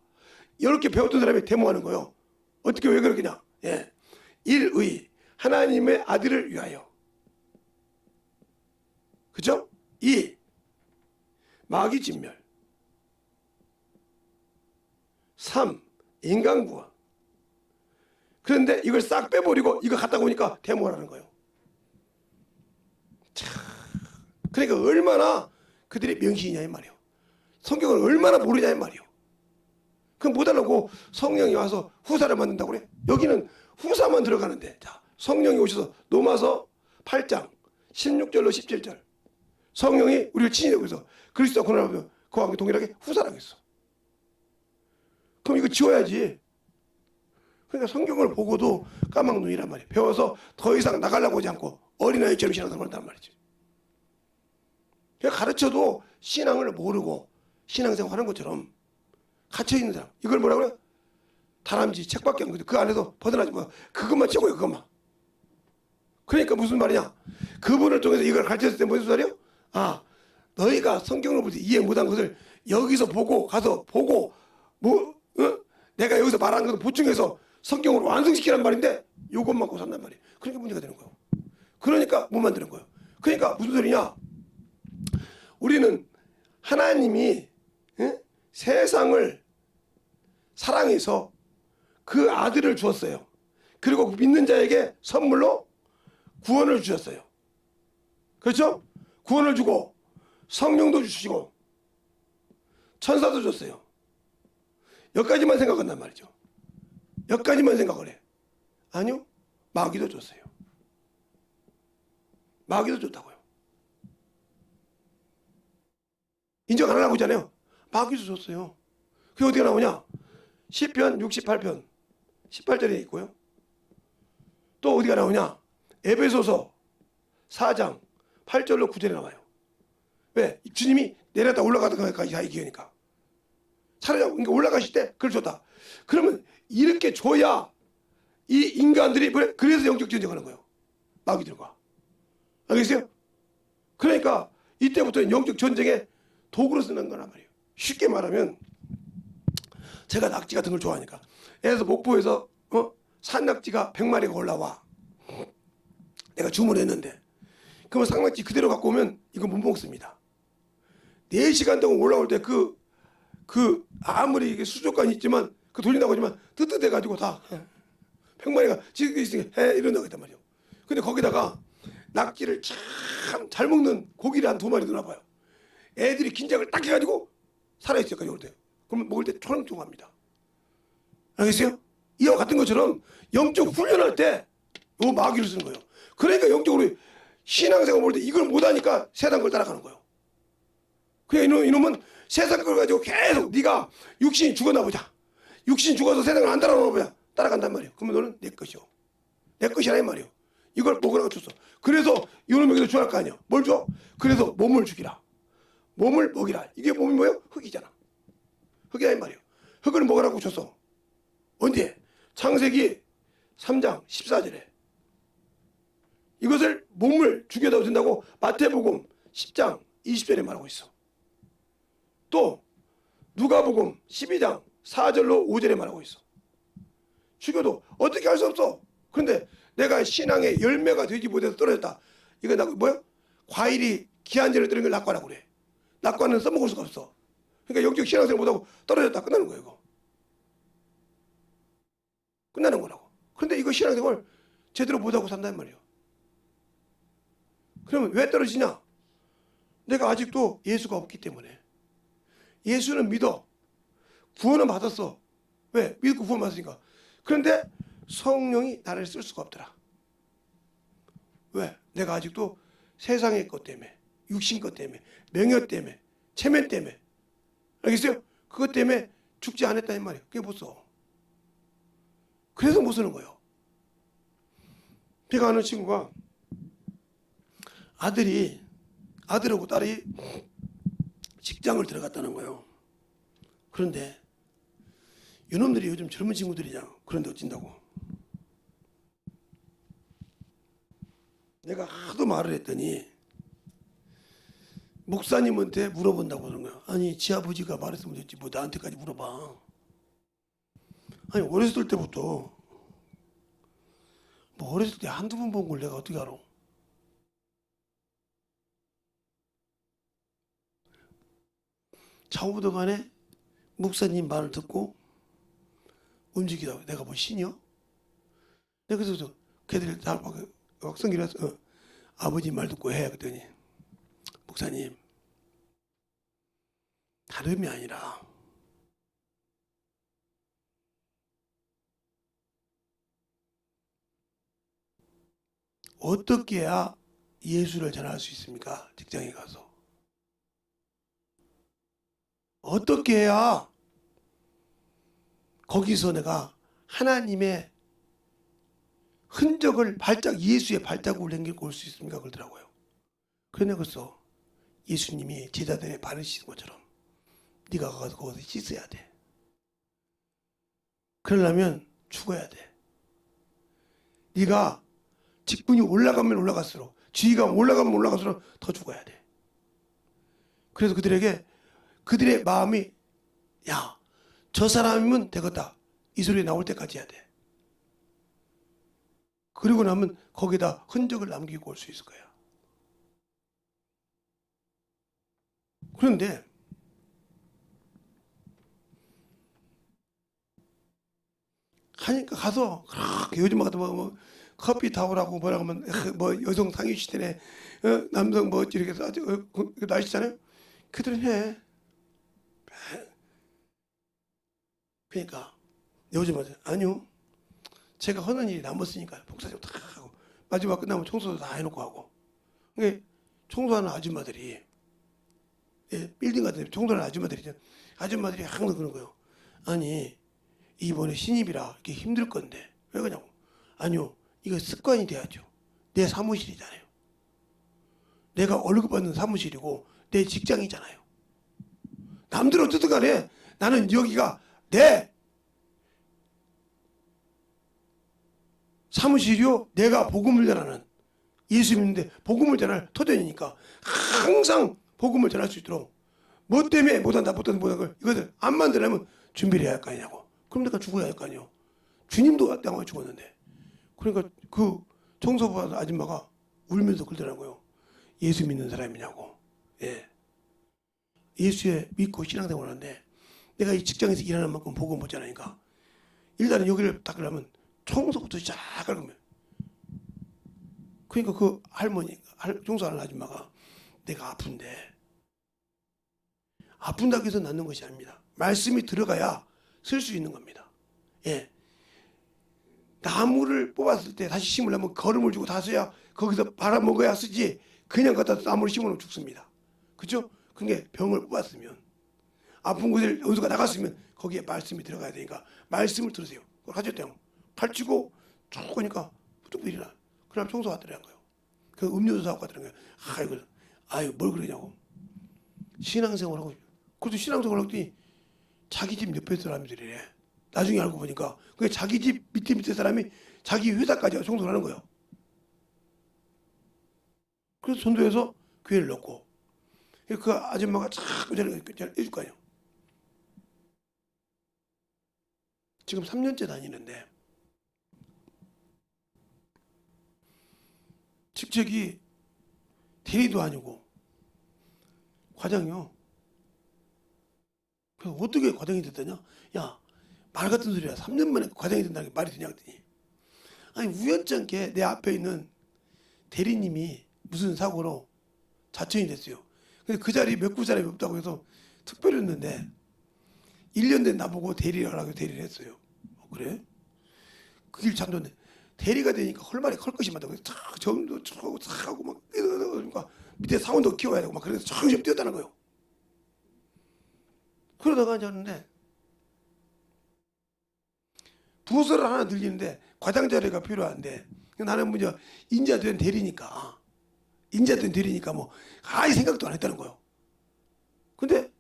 이렇게 배웠던 사람이 데모하는 거예요. 어떻게 왜 그러냐? 예, 일의 하나님의 아들을 위하여. 그렇죠? 이 마귀 진멸. 3. 인간구원. 그런데 이걸 싹 빼버리고 이거 갖다 보니까 데모라는 거예요. 참, 그러니까 얼마나 그들이 명신이냐 이 말이에요. 성경을 얼마나 모르냐 이 말이에요. 그럼 못 하려고 성령이 와서 후사를 만든다고 그래? 여기는 후사만 들어가는데, 자, 성령이 오셔서 로마서 8장 16절로 17절 성령이 우리를 친히 여기서 그리스도와 고난하며 그와 함께 동일하게 후사라고 했어. 그럼 이거 지워야지. 그러니까 성경을 보고도 까막눈이란 말이에요. 배워서 더 이상 나가려고 하지 않고 어린아이처럼 신앙생활을 한단 말이지. 가르쳐도 신앙을 모르고 신앙생활 하는 것처럼 갇혀있는 사람, 이걸 뭐라 그래? 다람쥐 책밖에 안 거든. 그 안에서 벗어나지 마. 그것만 최고야, 그것만. 그러니까 무슨 말이냐? 그분을 통해서 이걸 가르쳤을 때 무슨 말이에요? 아, 너희가 성경을 볼 때 이해 못한 것을 여기서 보고 가서 보고 내가 여기서 말하는 것을 보충해서 성경으로 완성시키란 말인데 요것만 고 산단 말이에요. 그러니까 문제가 되는 거예요. 그러니까 못 만드는 거예요. 그러니까 무슨 소리냐? 우리는 하나님이 세상을 사랑해서 그 아들을 주었어요. 그리고 믿는 자에게 선물로 구원을 주셨어요. 그렇죠? 구원을 주고 성령도 주시고 천사도 줬어요. 여기까지만 생각한단 말이죠. 여기까지만 생각을 해. 아니요. 마귀도 줬어요. 마귀도 줬다고요. 인정 안 하려고 하잖아요. 마귀도 줬어요. 그게 어떻게 나오냐? 시편 68편 18절에 있고요. 또 어디가 나오냐? 에베소서 4장 8절로 9절에 나와요. 왜? 주님이 내려다 올라가다가 다 얘기하니까. 차라리 그러니까 올라가실 때 그걸 줬다. 그러면 이렇게 줘야 이 인간들이 그래서 영적 전쟁하는 거예요. 마귀들과. 알겠어요? 그러니까 이때부터는 영적 전쟁의 도구로 쓰는 거란 말이에요. 쉽게 말하면 제가 낙지 같은 걸 좋아하니까 예를 들어서 목포에서 산낙지가 100마리가 올라와. 내가 주문했는데 그러면 산낙지 그대로 갖고 오면 이거 못 먹습니다. 4시간 동안 올라올 때 아무리 이게 수족관이 있지만 그 돌린다고 하지만 뜨뜻해가지고 다 100마리가 지금 있으니까 이런다고 했단 말이에요. 근데 거기다가 낙지를 참 잘 먹는 고기를 한 2마리 넣어놔봐요. 애들이 긴장을 딱 해가지고 살아있어요. 올 때. 그러면 먹을 때 초롱초롱합니다. 알겠어요? 이와 같은 것처럼 영적 훈련할 때 요 마귀를 쓰는 거예요. 그러니까 영적으로 신앙생활 볼 때 이걸 못하니까 세상 걸 따라가는 거예요. 그냥 이놈은 세상 걸 가지고 계속 네가 육신이 죽었나 보자. 육신이 죽어서 세상을 안 따라오나 보자. 따라간단 말이에요. 그러면 너는 내 것이요. 내 것이라 이 말이에요. 이걸 먹으라고 줬어. 그래서 이놈에게도 줘야 할 거 아니야. 뭘 줘? 그래서 몸을 죽이라. 몸을 먹이라. 이게 몸이 뭐예요? 흙이잖아. 흙이라 이 말이에요. 흙을 먹으라고 줬어. 언제? 창세기 3장 14절에. 이것을 몸을 죽여도 된다고 마태복음 10장 20절에 말하고 있어. 또 누가복음 12장 4절로 5절에 말하고 있어. 죽여도 어떻게 할 수 없어. 그런데 내가 신앙의 열매가 되지 못해서 떨어졌다. 이거 뭐야? 과일이 기한제를 들은 걸 낙과라고 그래. 낙과는 써먹을 수가 없어. 그러니까 영적 신앙생활 못하고 떨어졌다. 끝나는 거예요. 이거. 끝나는 거라고. 그런데 이거 신앙생활 제대로 못하고 산단 말이에요. 그러면 왜 떨어지냐? 내가 아직도 예수가 없기 때문에. 예수는 믿어. 구원은 받았어. 왜? 믿고 구원 받았으니까. 그런데 성령이 나를 쓸 수가 없더라. 왜? 내가 아직도 세상의 것 때문에, 육신 것 때문에, 명예 때문에, 체면 때문에. 알겠어요? 그것 때문에 죽지 않았다는 말이에요. 그게 못 써. 그래서 못 쓰는 거예요. 제가 아는 친구가 아들하고 딸이 직장을 들어갔다는 거예요. 그런데 이놈들이 요즘 젊은 친구들이냐. 그런데 어찐다고. 내가 하도 말을 했더니 목사님한테 물어본다고 그러는 거야. 아니 지 아버지가 말했으면 됐지 뭐 나한테까지 물어봐. 아니 어렸을 때부터 뭐 어렸을 때 한두 번 본 걸 내가 어떻게 알아. 좌우도 간에 목사님 말을 듣고 움직이다. 내가 뭐 신이요? 내가 그래서 걔들이 다 성기를 해서 아버지 말 듣고 해. 그랬더니 목사님 다름이 아니라 어떻게 해야 예수를 전할 수 있습니까? 직장에 가서 어떻게 해야 거기서 내가 하나님의 흔적을 예수의 발자국을 남기고 올 수 있습니까? 그러더라고요. 그래 내가 그래서 예수님이 제자들의 발을 씻은 것처럼 네가 가서 거기서 씻어야 돼. 그러려면 죽어야 돼. 네가 직분이 올라가면 올라갈수록, 지위가 올라가면 올라갈수록 더 죽어야 돼. 그래서 그들에게 그들의 마음이 야, 저 사람이면 되겠다, 이 소리 나올 때까지 해야 돼. 그리고 나면 거기다 흔적을 남기고 올 수 있을 거야. 그런데 하니까 가서 그렇게 요즘 같은 뭐 커피 타오라고 뭐라고 하면 뭐 여성 상위 시대네, 남성 뭐 이렇게 해서 아주 날씨잖아요. 그들은 해. 그러니까 요즘 맞아요. 아니요, 제가 하는 일이 남았으니까 복사좀 다 하고 마지막 끝나면 청소도 다 해놓고 하고. 그게 청소하는 아줌마들이, 예, 빌딩 같은 데 청소하는 아줌마들이 항상 그런 거예요. 아니, 이번에 신입이라 이렇게 힘들 건데 왜 그러냐고. 아니요, 이거 습관이 돼야죠. 내 사무실이잖아요. 내가 월급 받는 사무실이고 내 직장이잖아요. 남들은 어쨌든 간에 나는 여기가 내 사무실이요, 내가 복음을 전하는, 예수 믿는데 복음을 전할 토대니까 항상 복음을 전할 수 있도록, 뭐 때문에 못한다 걸 이것을 안 만들려면 준비를 해야 할 거 아니냐고. 그럼 내가 죽어야 할 거 아니에요. 주님도 땅에 죽었는데. 그러니까 그 청소부 아줌마가 울면서 그러더라고요. 예수 믿는 사람이냐고. 예. 예수에 믿고 신앙생활 하는데 내가 이 직장에서 일하는 만큼 복음 못 전하니까 일단은 여기를 닦으려면 청소부터 시작할 거면. 그러니까 그 할머니, 청소하는 아줌마가 내가 아픈데, 아픈다고 해서 낫는 것이 아닙니다. 말씀이 들어가야 쓸 수 있는 겁니다. 예. 나무를 뽑았을 때 다시 심으려면 거름을 주고 다서야 거기서 말아먹어야 쓰지, 그냥 갖다 나무를 심으면 죽습니다. 그죠? 그게 병을 뽑았으면, 아픈 곳을 연수가 나갔으면 거기에 말씀이 들어가야 되니까 말씀을 들으세요. 그걸 하셨대요. 팔찌고 쭉 오니까 뚝 일어나. 그럼 청소 왔더라는 거예요. 그 음료수 사고 갔더라는 거예요. 아유 뭘 그러냐고. 신앙생활하고, 그래도 신앙생활 하더니 자기 집 옆에 사람들이래. 나중에 알고 보니까 그게 자기 집 밑에 사람이 자기 회사까지 청소를 하는 거예요. 그래서 전도해서 교회를 넣고, 그 아줌마가 자꾸 저를 해줄 거 아니에요. 지금 3년째 다니는데 직책이 대리도 아니고 과장이요. 그래서 어떻게 과장이 됐다냐? 야, 말 같은 소리야. 3년 만에 과장이 된다는 게 말이 되냐 그랬더니, 아니 우연찮게 내 앞에 있는 대리님이 무슨 사고로 자천이 됐어요. 근데 그 자리에 메꿀 사람이 없다고 해서 특별히 했는데 1년 된 나보고 대리하라고 대리를 했어요. 그래? 그 길 참 좋네. 대리가 되니까 헐말이 컬 것이 많다고 해서 탁 정도 쭉 하고 탁 하고 막 그러니까 밑에 사원도 키워야 되고 막 그래서 정신 뛰었다는 거예요. 그러다가 이제 하는데 부서를 하나 늘리는데 과장 자리가 필요한데, 나는 뭐냐 인자된 대리니까 뭐 아예 생각도 안 했다는 거예요. 근데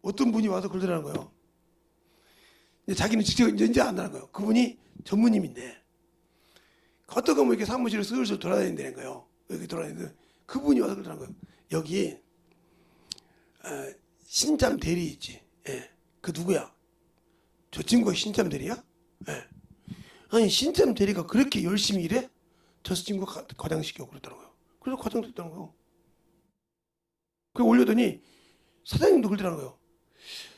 어떤 분이 와서 그러더라는 거예요. 이제 자기는 직접 이제 안 하는 거예요. 그분이 전무님인데 어떻게 뭐 이렇게 사무실을 슬슬 돌아다닌다는 거예요. 여기 돌아다니는데 그분이 와서 그러더라는 거예요. 여기 신참 대리 있지. 예. 그 누구야? 저 친구가 신참 대리야? 예. 아니 신참 대리가 그렇게 열심히 일해? 저 친구가 과장시키고 그러더라고요. 그래서 과장 됐다는 거예요. 그 올려더니 사장님도 그러더라는 거예요.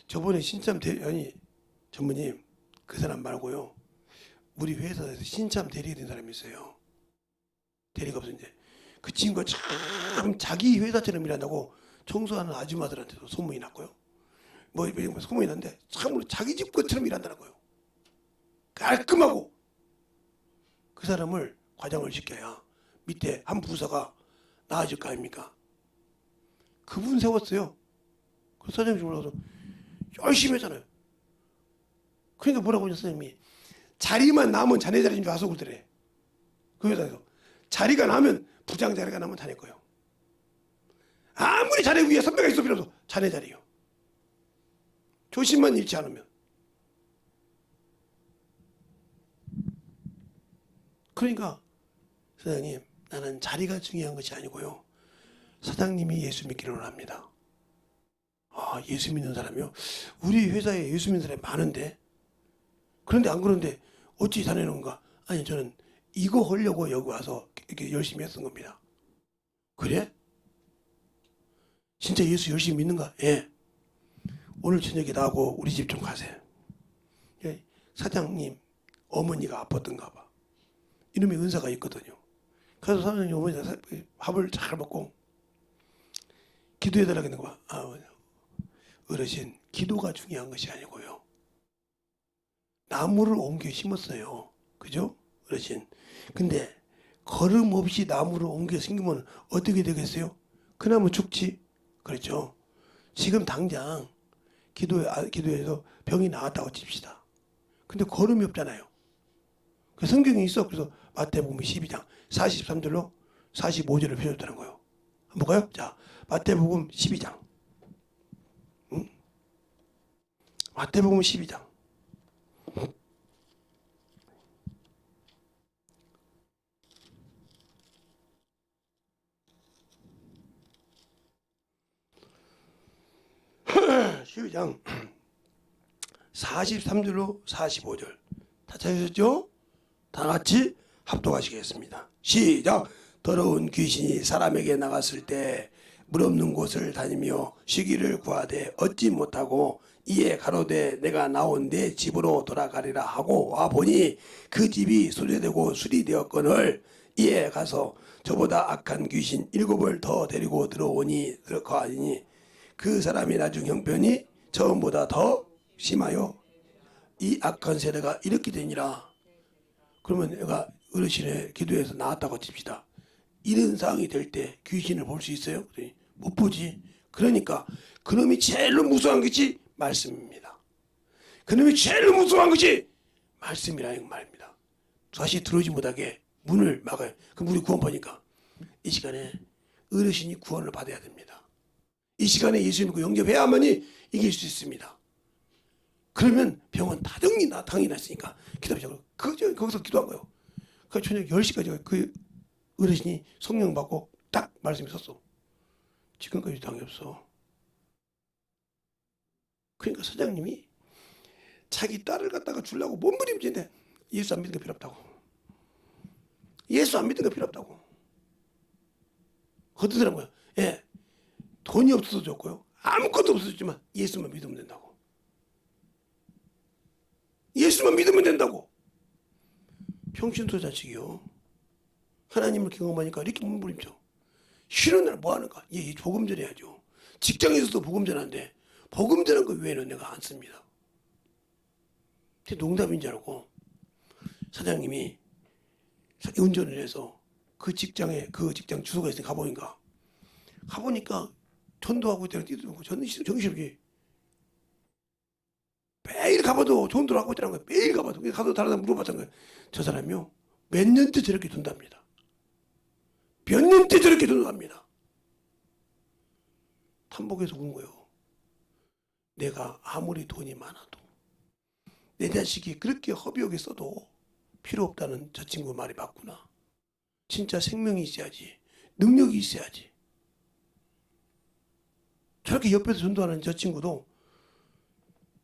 저번에 신참 대리, 아니 전무님, 그 사람 말고요, 우리 회사에서 신참 대리가 된 사람이 있어요. 대리가 없었는데 그 친구가 참 자기 회사처럼 일한다고 청소하는 아줌마들한테도 소문이 났고요. 뭐 소문이 났는데 참으로 자기 집 것처럼 일한다는 거예요. 깔끔하고. 그 사람을 과장을 시켜야 밑에 한 부서가 나아질 거 아닙니까? 그분 세웠어요. 그 사장님 올라가서 열심히 했잖아요. 그러니까 뭐라고 하냐, 선생님이. 자리만 남은 자네 자리인 줄 아서 그러더래. 그 회사에서. 자리가 나면, 부장 자리가 나면 자네 거예요. 아무리 자네 위에 선배가 있어 빌어도 자네 자리요. 조심만 잃지 않으면. 그러니까 사장님, 나는 자리가 중요한 것이 아니고요. 사장님이 예수 믿기를 원합니다. 아, 예수 믿는 사람이요? 우리 회사에 예수 믿는 사람이 많은데, 그런데 안 그런데 어찌 자네는가? 아니, 저는 이거 하려고 여기 와서 이렇게 열심히 했던 겁니다. 그래? 진짜 예수 열심히 믿는가? 예. 오늘 저녁에 나하고 우리 집 좀 가세요. 예. 사장님 어머니가 아팠던가 봐. 이놈의 은사가 있거든요. 그래서 사장님 어머니가 밥을 잘 먹고 기도해달라고 했는 거야. 아, 어르신, 기도가 중요한 것이 아니고요. 나무를 옮겨 심었어요. 그죠? 어르신. 근데 걸음 없이 나무를 옮겨 심으면 어떻게 되겠어요? 그 나무 죽지. 그렇죠? 지금 당장 기도해서 병이 나았다고 칩시다. 근데 걸음이 없잖아요. 그 성경에 있어. 그래서 마태복음 12장 43절로 45절을 펴줬다는 거예요. 한번 볼까요? 자, 마태복음 12장. 응? 마태복음 12장. 12장 43절로 45절. 다 찾으셨죠? 다 같이 합독하시겠습니다. 시작. 더러운 귀신이 사람에게 나갔을 때 물 없는 곳을 다니며 쉬기를 구하되 얻지 못하고 이에 가로되 내가 나온 내 집으로 돌아가리라 하고 와보니 그 집이 소재되고 수리되었거늘 이에 가서 저보다 악한 귀신 7을 더 데리고 들어오니 거하니 그 사람이 나중 형편이 처음보다 더 심하여 이 악한 세대가 이렇게 되니라. 그러면 내가 어르신의 기도에서 나왔다고 칩시다. 이런 상황이 될 때 귀신을 볼 수 있어요? 못 보지. 그러니까 그놈이 제일로 무서운 것이 말씀입니다. 그놈이 제일로 무서운 것이 말씀이라는 말입니다. 다시 들어오지 못하게 문을 막아요. 그럼 우리 구원파니까 이 시간에 어르신이 구원을 받아야 됩니다. 이 시간에 예수 믿고 영접해야만이 이길 수 있습니다. 그러면 병은 당연히 났으니까 기도하자고. 거기서 기도한 거예요. 그 저녁 10시까지 그 어르신이 성령 받고 딱 말씀이 섰어. 지금까지 당이 없어. 그러니까 사장님이 자기 딸을 갖다가 주려고 몸부림치는데 예수 안 믿는 거 필요 없다고. 예수 안 믿는 거 필요 없다고. 어떤 사람은 뭐야? 예, 돈이 없어서 좋고요. 아무것도 없었지만 예수만 믿으면 된다고. 예수만 믿으면 된다고. 평신도 자식이요. 하나님을 경험하니까 이렇게 몸부림쳐. 쉬는 날 뭐 하는가? 예, 복음 전해야죠. 직장에서도 복음 전하는데 복음 전한 거 외에는 내가 안 씁니다. 농담인 줄 알고 사장님이 운전을 해서 그 직장 주소가 있으니까 가보니까 전도하고 있다는 뛰어들고 저는 정신없이 매일 가봐도 전도를 하고 있다는 거예요. 매일 가봐도. 가서 다른 사람 물어봤던 거예요. 저 사람이요. 몇 년째 저렇게 전도합니다. 몇 년째 저렇게 전도합니다. 탐복에서 온 거예요. 내가 아무리 돈이 많아도 내 자식이 그렇게 허비하게 써도 필요 없다는 저 친구 말이 맞구나. 진짜 생명이 있어야지. 능력이 있어야지. 저렇게 옆에서 전도하는 저 친구도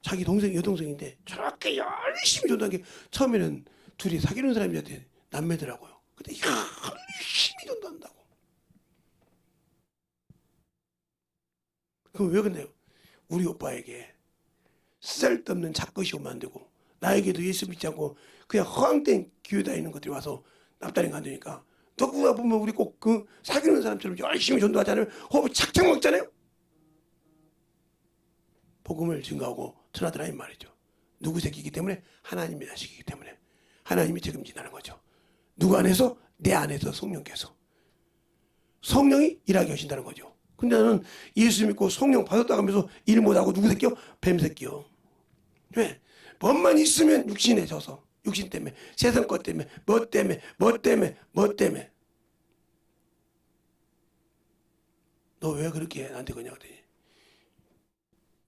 자기 여동생인데 저렇게 열심히 전도한 게 처음에는 둘이 사귀는 사람들한테 남매더라고요. 근데 열심히 전도한다고. 그럼 왜 그래요? 우리 오빠에게 쓸데없는 잡것이 오면 안 되고 나에게도 예수 믿지 않고 그냥 허황된 기회 다니는 것들이 와서 납다리가 안 되니까 누구가 보면 우리 꼭 그 사귀는 사람처럼 열심히 전도하잖아요. 호흡을 착착 먹잖아요. 복음을 증거하고 전하더라 이 말이죠. 누구 새끼이기 때문에? 하나님의 자식이기 때문에 하나님이 책임진다는 거죠. 누구 안에서? 내 안에서 성령께서 성령이 일하게 하신다는 거죠. 근데 나는 예수 믿고 성령 받았다 하면서 일 못하고 누구 새끼요? 뱀 새끼요. 왜? 법만 있으면 육신에 져서 육신 때문에 세상 것 때문에 뭐 때문에 너 왜 그렇게 나한테 그러냐 그랬더니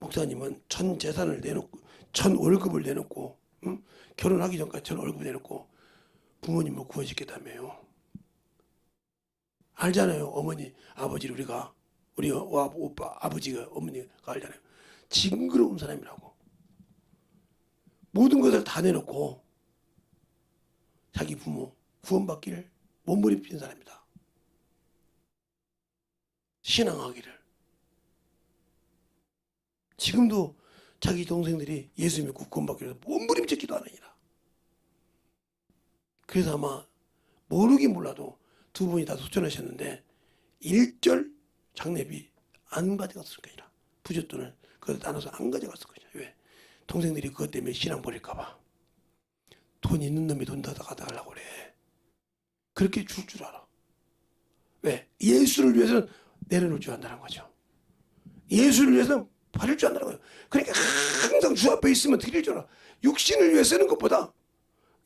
목사님은 전 재산을 내놓고 전 월급을 내놓고 응? 결혼하기 전까지 전 월급을 내놓고 부모님을 구원시켰다며요. 알잖아요. 어머니 아버지를 우리가 우리 오빠 아버지가 어머니가 알잖아요. 징그러운 사람이라고. 모든 것을 다 내놓고 자기 부모 구원받기를 몸부림치는 사람이다. 신앙하기를. 지금도 자기 동생들이 예수 믿고 구원받기를 몸부림쳐 기도하느니라. 그래서 아마 모르긴 몰라도 두 분이 다 소천하셨는데 1절 장례비 안 가져갔을 거니라. 부잣돈을 그걸 나눠서 안 가져갔을 거냐. 왜? 동생들이 그것 때문에 신앙 버릴까 봐. 돈 있는 놈이 돈 다 가져가려고 그래. 그렇게 줄 줄 알아. 왜? 예수를 위해서는 내려놓을 줄 안다는 거죠. 예수를 위해서는 버릴 줄 안다는 거예요. 그러니까 항상 주 앞에 있으면 드릴 줄 알아. 육신을 위해 쓰는 것보다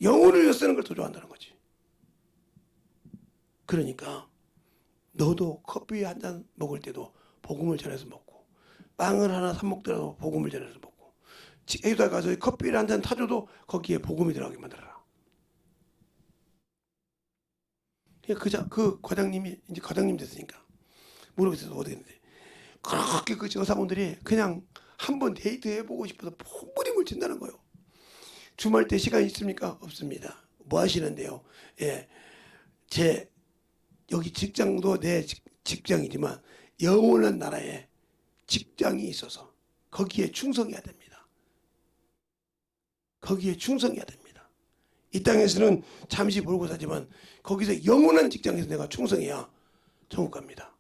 영혼을 위해 쓰는 걸 더 좋아한다는 거지. 그러니까 너도 커피 한 잔 먹을 때도 복음을 전해서 먹고 빵을 하나 사 먹더라도 복음을 전해서 먹고 여기다 가서 커피를 한 잔 타줘도 거기에 복음이 들어가게 만들어라. 그 과장님이 이제 과장님 됐으니까 모르겠어서 어떻게 했는데 그렇게 그 여사분들이 그냥 한번 데이트 해보고 싶어서 몸부림을 친다는 거예요. 주말 때 시간 있습니까? 없습니다. 뭐 하시는데요? 예, 제 여기 직장도 내 직장이지만 영원한 나라에 직장이 있어서 거기에 충성해야 됩니다. 거기에 충성해야 됩니다. 이 땅에서는 잠시 벌고 사지만 거기서 영원한 직장에서 내가 충성해야 천국 갑니다.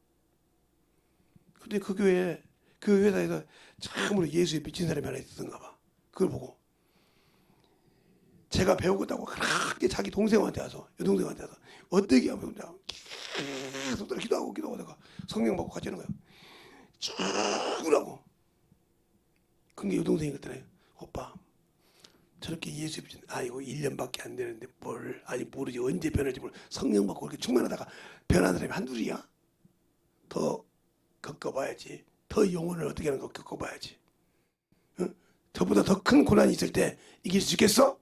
근데 그 교회에 그 회사에서 참으로 예수에 미친 사람이 하나 있었던가 봐. 그걸 보고 제가 배우겠다고 그렇게 자기 동생한테 와서 여동생한테 와서 어떻게 하면 계속 기도하고 내가 성령 받고 같이 하는 거야. 쭉 하고. 그게 여동생이 그랬더니 오빠 저렇게 예수 믿는 이거 1년밖에 안 되는데 뭘 아니 모르지 언제 변할지 모르 성령 받고 그렇게 충만하다가 변한 사람이 한둘이야? 더 겪어봐야지. 더 영혼을 어떻게 하는 거 겪어봐야지. 응? 저보다 더 큰 고난이 있을 때 이길 수 있겠어?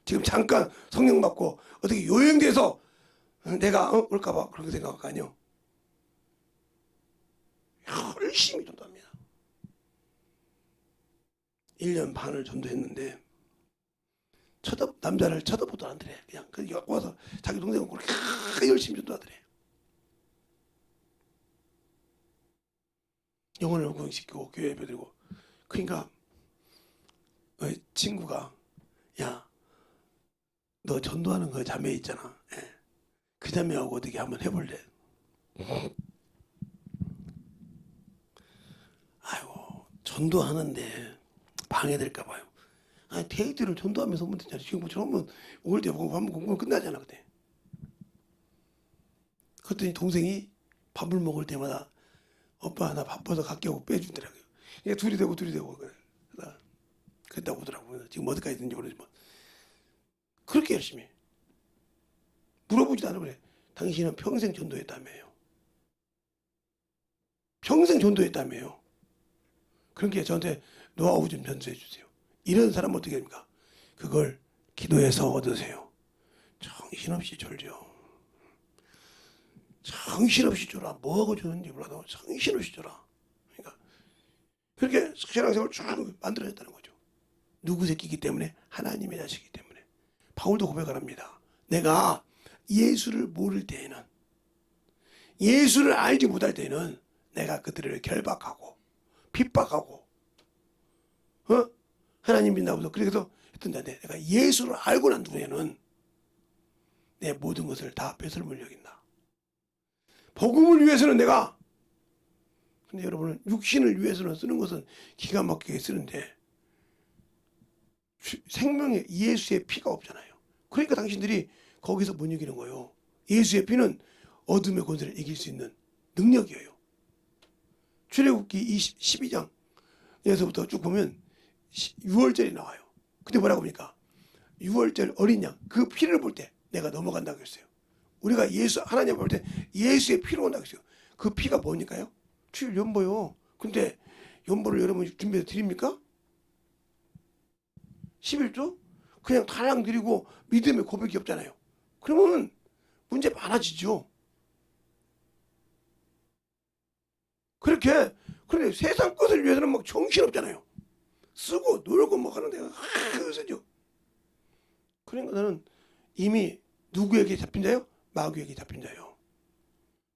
지금 잠깐 성령 받고 어떻게 요행돼서 내가 올까봐 그렇게 생각할 거 아니요. 열심히 전도합니다. 1년 반을 전도했는데 남자를 쳐다보도 안 하더래. 그냥 와서 자기 동생은 그렇게 열심히 전도하더래. 영혼을 구원시키고 교회 예배드리고. 그러니까 친구가 야 너 전도하는 거 자매 있잖아. 예. 그 자매하고 어떻게 한번 해볼래? 아이고 전도하는데 방해될까 봐요. 아니 데이트를 전도하면서 하면 되잖아. 지금 저러면 올 때 보고 한번 공부 끝나잖아 그때. 그랬더니 동생이 밥을 먹을 때마다 오빠 나 바빠서 갈게 하고 빼주더라고요. 그냥 둘이 되고 그래. 그랬다고 하더라고요. 지금 어디까지 있는지 모르지만 그렇게 열심히 해. 물어보지도 않아 그래. 당신은 평생 전도했다며요. 평생 전도했다며요. 그러니까 저한테 노하우 좀 전수해 주세요. 이런 사람은 어떻게 됩니까? 그걸 기도해서 얻으세요. 정신없이 졸죠. 정신없이 졸아. 뭐하고 주는지 몰라도 정신없이 졸아. 그러니까 그렇게 신앙생활을 쭉 만들어냈다는 거죠. 누구 새끼이기 때문에? 하나님의 자식이기 때문에. 바울도 고백을 합니다. 내가 예수를 모를 때에는 예수를 알지 못할 때는 내가 그들을 결박하고 핍박하고 하나님 믿나보다 그래서 했던데 내가 예수를 알고 난 후에는 내 모든 것을 다 배설물 여긴다. 복음을 위해서는 내가 근데 여러분은 육신을 위해서는 쓰는 것은 기가 막히게 쓰는데 생명의 예수의 피가 없잖아요. 그러니까 당신들이 거기서 못 이기는 거예요. 예수의 피는 어둠의 권세를 이길 수 있는 능력이에요. 출애굽기 12장에서부터 쭉 보면 6월절이 나와요. 근데 뭐라고 합니까? 6월절 어린 양 그 피를 볼 때 내가 넘어간다고 했어요. 우리가 예수 하나님 볼 때 예수의 피로 온다고 했어요. 그 피가 뭐니까요? 주일 연보요. 근데 연보를 여러분 준비해서 드립니까? 11조? 그냥 달랑 드리고 믿음의 고백이 없잖아요. 그러면 문제 많아지죠. 그렇게 그런데 세상 것을 위해서는 막 정신없잖아요. 쓰고 놀고 막 하는데 쓰죠. 그러니까 나는 이미 누구에게 잡힌 자요? 마귀에게 잡힌 자요.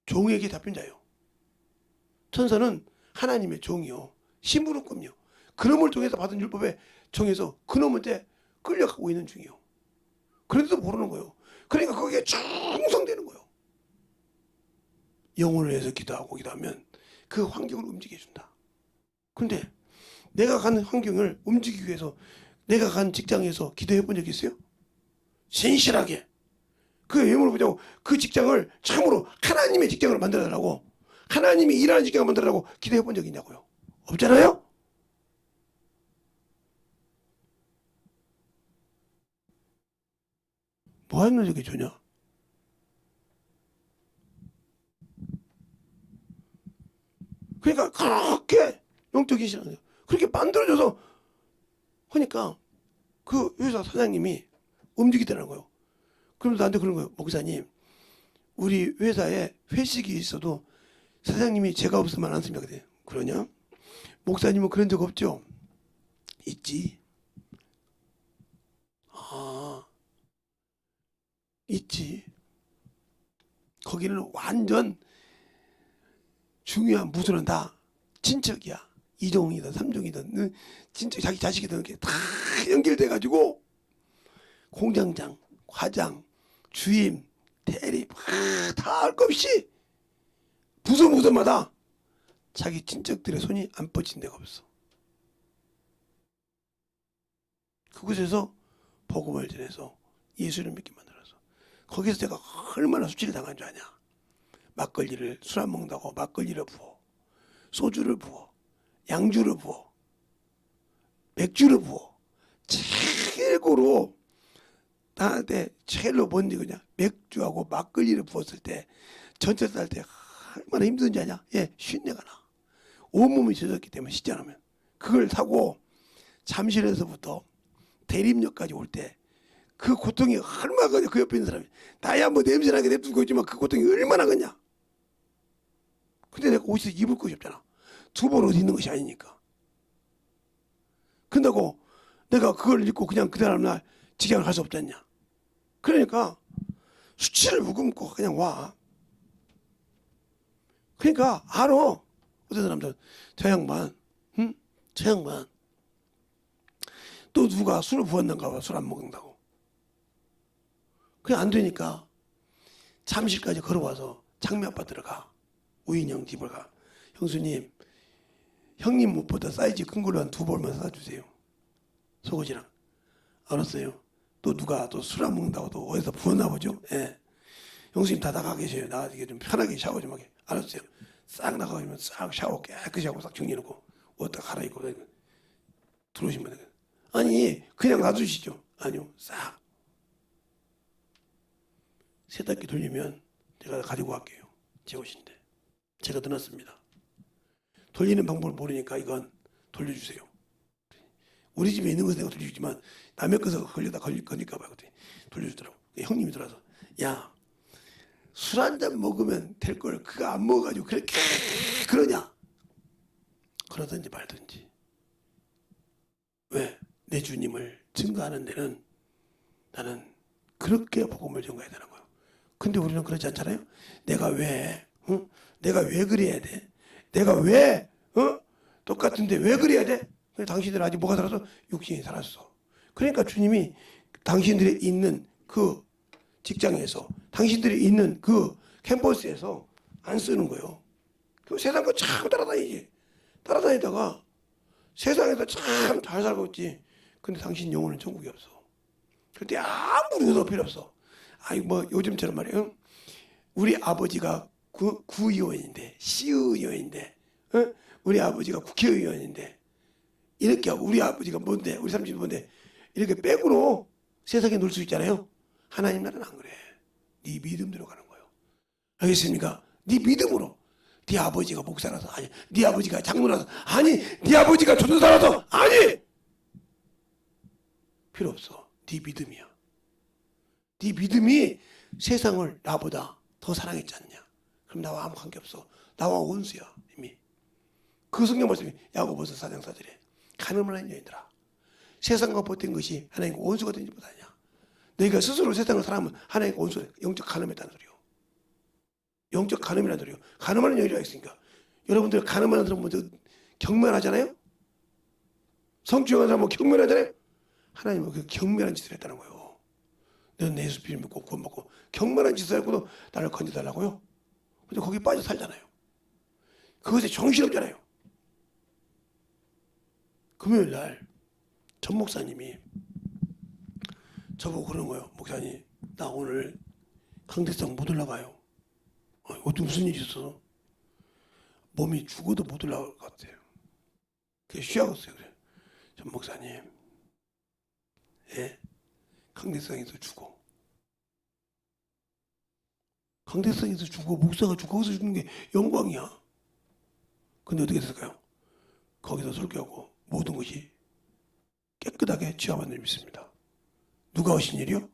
종에게 잡힌 자요. 천사는 하나님의 종이요. 심부름꾼이요. 그놈을 통해서 받은 율법에 정해서 그놈한테 끌려가고 있는 중이요. 그런데도 모르는 거예요. 그러니까 거기에 충성되는 거예요. 영혼을 위해서 기도하면 그 환경을 움직여 준다. 근데 내가 가는 환경을 움직이기 위해서 내가 간 직장에서 기도해 본 적 있어요? 진실하게 그 예물을 보자고 그 직장을 참으로 하나님의 직장으로 만들어달라고, 하나님이 일하는 직장을 만들어달라고 기도해 본 적 있냐고요? 없잖아요? 뭐 하는 적이 좋냐? 그러니까 그렇게 영적인 신앙이에요. 그렇게 만들어줘서 하니까 그 회사 사장님이 움직이더라는 거예요. 그러면서 나한테 그런 거예요. 목사님, 우리 회사에 회식이 있어도 사장님이 제가 없으면 안 씁니다. 그래. 그러냐? 목사님은 그런 적 없죠? 있지. 아, 있지. 거기는 완전 중요한 무술은 다 친척이야. 이종이든 삼종이든 진짜 자기 자식이든 이렇게 다 연결돼가지고 공장장, 과장, 주임, 대리 다 할 것 없이 부서마다 자기 친척들의 손이 안 뻗친 데가 없어. 그곳에서 복음을 전해서 예수를 믿게 만들어서 거기서 내가 얼마나 수치를 당한 줄 아냐. 막걸리를 술 안 먹는다고 막걸리를 부어, 소주를 부어, 양주를 부어, 맥주를 부어. 최고로 나한테 제일로 뭔지 그냥 맥주하고 막걸리를 부었을 때 전철 탈 때 얼마나 힘든지 아냐? 예, 쉰내가 나. 온몸이 젖었기 때문에 씻지 않으면 그걸 타고 잠실에서부터 대림역까지 올 때 그 고통이 얼마나 거냐. 그 옆에 있는 사람이 나야 뭐 냄새나게 냅두고 있지만 그 고통이 얼마나 거냐. 근데 내가 옷에서 입을 것이 없잖아. 두 번 옷 입는 것이 아니니까. 근다고 내가 그걸 입고 그냥 그 다음날 직장을 갈 수 없지 않냐. 그러니까 수치를 머금고 그냥 와. 그러니까 알아. 어떤 사람들은 저 양반, 응? 저 양반 또 누가 술을 부었는가 봐. 술 안 먹는다고. 그게 안 되니까 잠실까지 걸어와서 장미 아파트를 가. 우인형 집을 가. 형수님, 형님 옷보다 사이즈 큰 걸로 한 2벌만 사주세요. 속옷이랑. 알았어요. 또 누가 또 술 안 먹는다고 또 어디서 부었나 보죠? 예. 형수님 다 나가 계세요. 나가게 좀 편하게 샤워 좀 하게. 알았어요. 싹 나가면 싹 샤워 깨끗이 하고 싹 정리해놓고 옷 다 갈아입고 들어오시면 돼요. 아니 그냥 놔두시죠. 아니요. 싹 세탁기 돌리면 제가 가지고 갈게요. 제 옷인데 제가 넣어놨습니다. 돌리는 방법을 모르니까 이건 돌려주세요. 우리 집에 있는 것은 내가 돌려주지만 남의 것을 걸릴 거니까 봐. 돌려주더라고. 형님이 들어와서 야, 술 한 잔 먹으면 될 걸 그거 안 먹어가지고 그렇게 그러냐? 그러든지 말든지. 왜? 내 주님을 증거하는 데는 나는 그렇게 복음을 전가해야 되는 거예요. 근데 우리는 그렇지 않잖아요. 내가 왜? 응? 내가 왜 그래야 돼? 내가 왜? 똑같은데 왜 그래야 돼? 당신들 아직 뭐가 살아서 육신이 살았어. 그러니까 주님이 당신들이 있는 그 직장에서 당신들이 있는 그 캠퍼스에서 안 쓰는 거예요. 그 세상 거 참 따라다니지. 따라다니다가 세상에서 참 잘 살고 있지. 근데 당신 영혼은 천국이 없어. 그때 아무 의도 필요 없어. 아니 뭐 요즘처럼 말이에요. 우리 아버지가 구의원인데 시의원인데 우리 아버지가 국회의원인데 이렇게 하고 우리 아버지가 뭔데 우리 삼촌이 뭔데 이렇게 백으로 세상에 놀 수 있잖아요. 하나님 나라는 안 그래. 네 믿음대로 가는 거예요. 알겠습니까? 네 믿음으로. 네 아버지가 목사라서 아니, 네 아버지가 장로라서 아니, 네 아버지가 전도사라서 아니, 필요 없어. 네 믿음이야. 네 믿음이 세상을 나보다 더 사랑했지 않냐? 그럼 나와 아무 관계 없어. 나와 원수야 이미. 그 성경 말씀이 야고보서 4장 4절에 가늠을 하는 여인들아, 세상과 버틴 것이 하나님과 원수가 되지 못하냐? 너희가 스스로 세상을 사랑하면 하나님과 원수가 영적 가늠했다는 소리요. 영적 가늠이라는 소리요. 가늠하는 여인이라고 했으니까 여러분들 가늠하는 사람 먼저 경멸하잖아요. 성추행하는 사람 뭐 경멸하잖아요. 하나님은 그 경멸한 짓을 했다는 거예요. 너는 내 예수 믿고 구원받고 경멸한 짓을 했고도 나를 건져달라고요. 근데 거기 빠져 살잖아요. 그것에 정신없잖아요. 금요일 날 전 목사님이 저보고 그러는 거예요. 목사님, 나 오늘 강대상 못 올라가요. 어떻게 무슨 일이 있어서? 몸이 죽어도 못 올라갈 것 같아요. 그래서 쉬어갔어요. 그래. 전 목사님, 예, 강대상에서 죽어. 강대상에서 죽어, 목사가 죽어, 거기서 죽는 게 영광이야. 근데 어떻게 됐을까요? 거기서 설교하고 모든 것이 깨끗하게 취합한 줄 믿습니다. 누가 하신 일이요?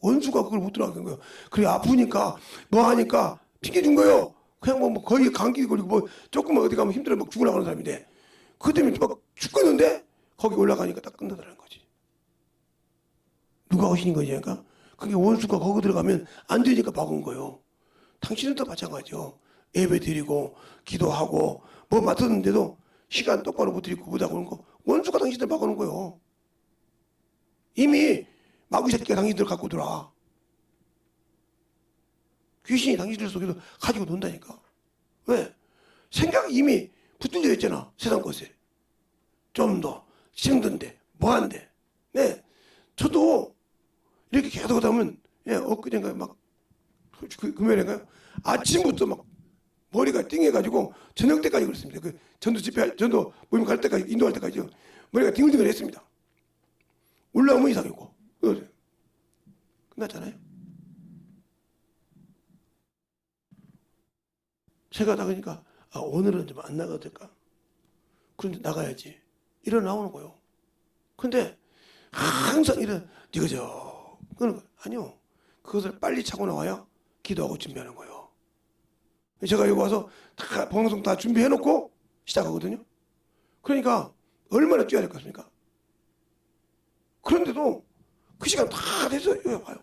원수가 그걸 못 들어가는 거예요. 그래, 아프니까 뭐 하니까 핑계 준 거예요. 그냥 뭐 거의 감기 걸리고 뭐 조금만 어디 가면 힘들어 막 죽으려고 하는 사람인데 그 때문에 막 죽겠는데 거기 올라가니까 딱 끝나더라는 거지. 누가 하시는 거냐니까? 그게 원수가 거기 들어가면 안 되니까 막은 거예요. 당신은 또 마찬가지요. 예배 드리고 기도하고 뭐 맡았는데도 시간 똑바로 못 드리고 못하고 그런 거 원수가 당신들 막아놓은 거예요. 이미 마귀 새끼가 당신들 갖고 들어와. 귀신이 당신들 속에서 가지고 논다니까. 왜? 생각이 이미 붙들려 있잖아. 세상 것에. 좀 더 힘든데 뭐한데. 네. 저도 이렇게 계속 하다 보면 엊그젠가 막 금요일인가요? 아침부터 막 머리가 띵해가지고 저녁 때까지 그랬습니다. 그 전도 모임 갈 때까지 인도할 때까지요. 머리가 띵글띵글했습니다. 올라오면 이상이고 끝났잖아요. 제가 나가니까 오늘은 좀 안 나가도 될까? 그런데 나가야지. 이러 나오는 거예요. 근데 항상 이런 이거죠. 그건 아니요. 그것을 빨리 차고 나와야 기도하고 준비하는 거예요. 제가 여기 와서 다 방송 다 준비해놓고 시작하거든요. 그러니까 얼마나 뛰어야 될 것 같습니까? 그런데도 그 시간 다 돼서 여기 와요.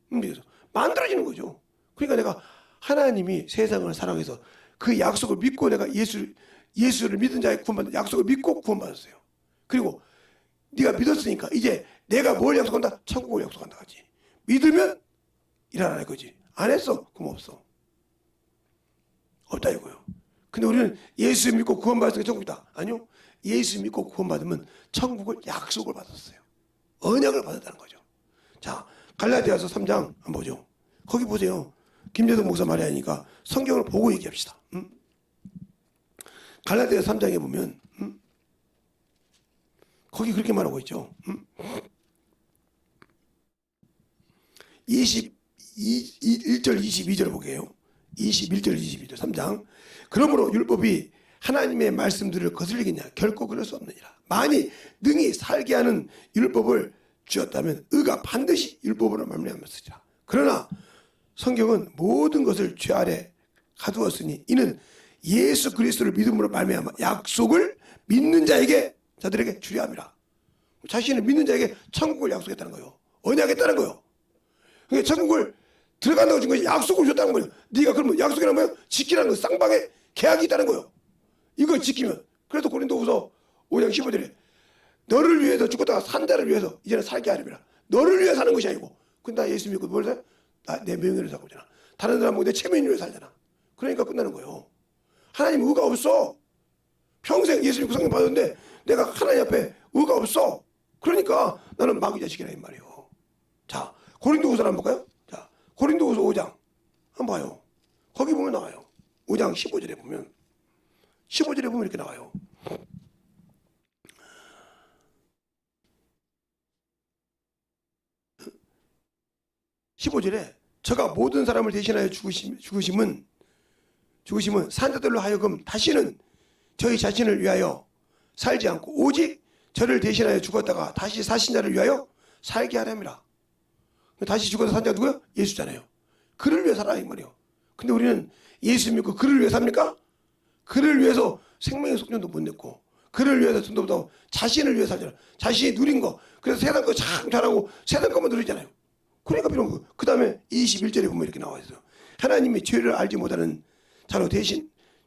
그래서 만들어지는 거죠. 그러니까 내가 하나님이 세상을 사랑해서 그 약속을 믿고 내가 예수를 믿은 자의 구원받는 약속을 믿고 구원받았어요. 그리고 네가 믿었으니까 이제 내가 뭘 약속한다? 천국을 약속한다 하지. 믿으면 일어나는 거지. 안 했어? 그럼 없어. 없다 이거요. 근데 우리는 예수 믿고 구원받았으니까 천국이다. 아니요. 예수 믿고 구원받으면 천국을 약속을 받았어요. 언약을 받았다는 거죠. 자, 갈라디아서 3장 한번 보죠. 거기 보세요. 김재동 목사 말이 아니니까 성경을 보고 얘기합시다. 갈라디아 3장에 보면 거기 그렇게 말하고 있죠. 21절 22절 보게요. 21절 22절 3장. 그러므로 율법이 하나님의 말씀들을 거슬리겠냐? 결코 그럴 수 없느니라. 만일 능히 살게 하는 율법을 주었다면 의가 반드시 율법으로 말미암았으리라. 그러나 성경은 모든 것을 죄 아래 가두었으니 이는 예수 그리스도를 믿음으로 말미암아 약속을 믿는 자들에게 주려 함이라. 자신을 믿는 자에게 천국을 약속했다는 거예요. 언약했다는 거예요. 그러니까 천국을 들어간다고 준 것이 약속을 줬다는 거예요. 네가 그러면 약속이란 뭐예요? 지키라는 거. 쌍방에 계약이 있다는 거예요. 이걸 지키면. 그래서 고린도후서 5장 15절에 너를 위해서 죽었다가 산 자를 위해서 이제는 살게 하려면 너를 위해 사는 것이 아니고 근데 나 예수 믿고 뭘 살? 내 명예를 살고 있잖아. 다른 사람 보고 내 체면을 위해 살잖아. 그러니까 끝나는 거예요. 하나님 의가 없어. 평생 예수 믿고 성령 받았는데 내가 하나님 앞에 의가 없어. 그러니까 나는 마귀 자식이라 이 말이에요. 자, 고린도후서를 한번 볼까요? 자, 고린도후서 5장 한번 봐요. 거기 보면 나와요. 5장 15절에 보면 이렇게 나와요. (15절에) 저가 모든 사람을 대신하여 죽으심은 죽으심은 산자들로 하여금 다시는 저희 자신을 위하여 살지 않고 오직 저를 대신하여 죽었다가 다시 사신 자를 위하여 살게 하렵니다. 다시 죽어서 산 자가 누구요? 예수잖아요. 그를 위해 살아 이 말이에요. 근데 우리는 예수 믿고 그를 위해 삽니까? 그를 위해서 생명의 속전도 못 냈고 그를 위해서 돈도 못하고 자신을 위해 살잖아요. 자신이 누린 거. 그래서 세상 거 참 잘하고 세상 것만 누리잖아요. 그러니까 필요한 거. 그 다음에 21절에 보면 이렇게 나와 있어요. 하나님이 죄를 알지 못하는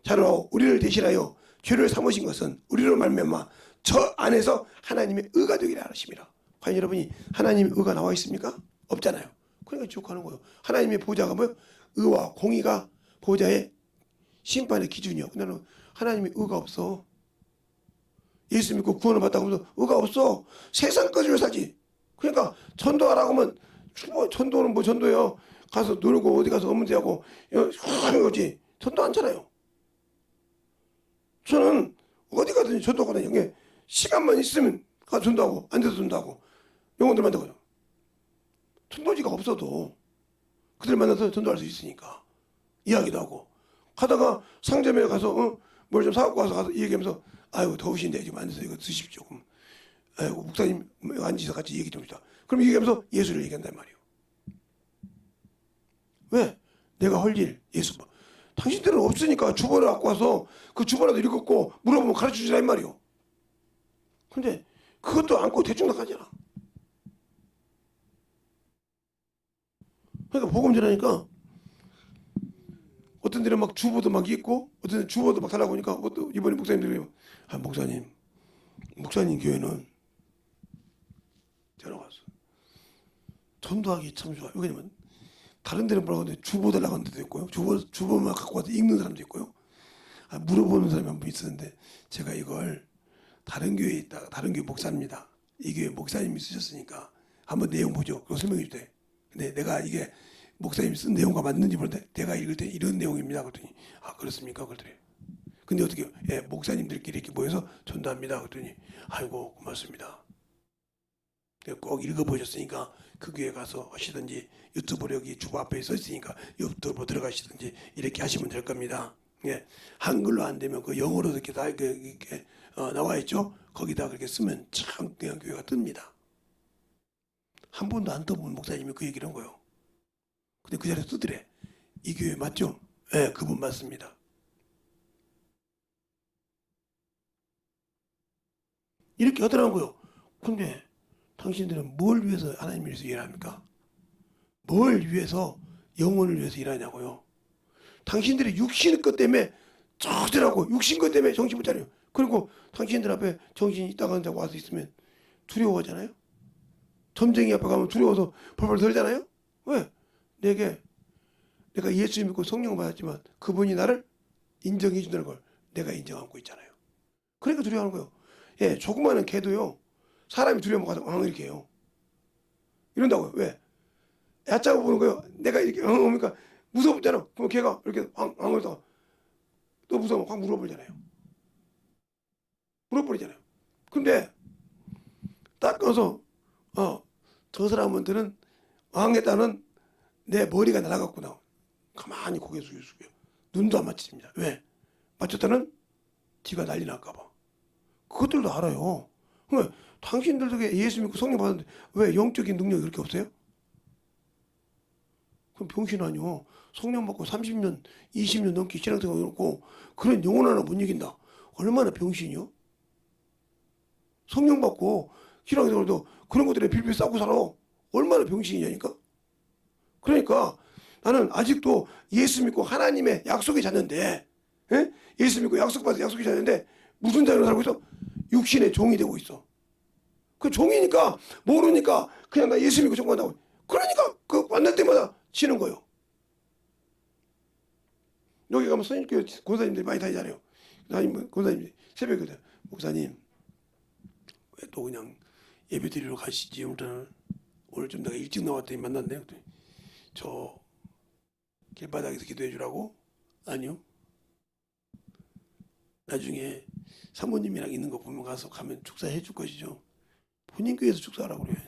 자로 우리를 대신하여 죄를 삼으신 것은 우리로 말미암아 저 안에서 하나님의 의가 되기를 하십니다. 과연 여러분이 하나님의 의가 나와 있습니까? 없잖아요. 그러니까 지옥하는 거예요. 하나님의 보좌가 뭐예요? 의와 공의가 보좌의 심판의 기준이요. 근데 하나님의 의가 없어. 예수 믿고 구원을 받다고 하면서 의가 없어. 세상 것으로 살지. 그러니까 전도하라고 하면 전도는 뭐 전도예요. 가서 놀고 어디 가서 업무대하고 하는 거지. 전도 않잖아요. 저는 어디 가든지 전도하거든요. 이게 시간만 있으면 가서 전도하고 안 돼서 전도하고 영혼들 만나고요. 전도지가 없어도 그들 만나서 전도할 수 있으니까 이야기도 하고 하다가 상점에 가서 뭘 좀 사갖고 가서 얘기하면서 아이고 더우신데 지금 앉아서 이거 드십시오. 그럼 아이고 목사님 앉아서 같이 얘기 좀 합시다. 그럼 얘기하면서 예수를 얘기한단 말이에요. 왜? 내가 할 일 예수. 당신들은 없으니까 주보를 갖고 와서 그 주보라도 읽었고 물어보면 가르쳐주라 이 말이에요. 근데 그것도 않고 대충 나가잖아. 그러니까 복음 전하니까 어떤 데는 막 주보도 막 읽고 어떤 데는 주보도 막 달라고 하니까 이번에 목사님들이 목사님 교회는 전화 왔어. 전도하기 참 좋아요. 왜냐면 다른 데는 뭐라고 하는데 주보 달라고 하는 데도 있고요. 주보만 갖고 와서 읽는 사람도 있고요. 물어보는 사람이 한 분 있었는데 제가 이걸 다른 교회에 있다가 다른 교회 목사입니다. 이 교회 목사님이 쓰셨으니까 한번 내용 보죠. 그거 설명해 주대. 근데 내가 이게 목사님이 쓴 내용과 맞는지 모르는데 내가 읽을 때 이런 내용입니다. 그랬더니 그렇습니까? 그랬더니 근데 어떻게 예, 목사님들끼리 이렇게 모여서 전도합니다. 그랬더니 아이고 고맙습니다. 꼭 읽어보셨으니까 그 교회 가서 하시든지 유튜브로 여기 주보 앞에 써 있으니까 유튜브로 들어가시든지 이렇게 하시면 될 겁니다. 예, 한글로 안 되면 그 영어로 이렇게 다 이렇게 나와 있죠. 거기다 그렇게 쓰면 참 그냥 교회가 뜹니다. 한 번도 안 떠본 목사님이 그 얘기를 한 거예요. 근데 그 자리에 쓰더래. 이 교회 맞죠? 예, 그분 맞습니다. 이렇게 하더라고요. 근데 당신들은 뭘 위해서 하나님을 위해서 일합니까? 뭘 위해서 영혼을 위해서 일하냐고요. 당신들이 육신 것 때문에 저들하고 육신 것 때문에 정신 못 차려요. 그리고 당신들 앞에 정신이 있다가 한다고 와서 있으면 두려워하잖아요. 점쟁이 앞에 가면 두려워서 벌벌 떨잖아요. 왜? 내가 예수 믿고 성령 받았지만 그분이 나를 인정해 준다는 걸 내가 인정하고 있잖아요. 그러니까 두려워하는 거예요. 예, 조그마한 개도요. 사람이 두려우면 가서 이렇게 해요. 이런다고요. 왜? 얕잡아 보는 거예요. 내가 이렇게 그러니까 무섭잖아. 그럼 걔가 이렇게 이러다가 또 무서우면 확 물어버리잖아요. 물어버리잖아요. 근데 딱 가서 저 사람한테는 했다는 내 머리가 날아갔구나. 가만히 고개 숙여. 눈도 안 맞춥니다. 왜? 맞췄다는 지가 난리 날까봐. 그것들도 알아요. 그러니까 당신들도 예수 믿고 성령 받았는데 왜 영적인 능력이 그렇게 없어요? 그럼 병신 아니요. 성령 받고 30년, 20년 넘게 신앙생활 해놓고 그런 영혼 하나 못 이긴다. 얼마나 병신이요? 성령 받고 신앙생활도 그런 것들에 빌빌 싸고 살아. 얼마나 병신이냐니까? 그러니까 나는 아직도 예수 믿고 하나님의 약속이 잤는데 예수 믿고 약속받아서 약속이 잤는데 무슨 자유로 살고 있어? 육신의 종이 되고 있어. 그 종이니까 모르니까 그냥 나 예수 믿고 정반다고. 그러니까 그 만날 때마다 치는 거예요. 여기 가면 선임교회 권사님들이 많이 다니잖아요. 권사님들이 새벽에 목사님 왜 또 그냥 예배 드리러 가시지? 오늘 좀 내가 일찍 나왔더니 만났네. 저 길바닥에서 기도해 주라고? 아니요. 나중에 사모님이랑 있는 거 보면 가면 축사해 줄 것이죠. 본인 교회에서 축사하라고 그래요.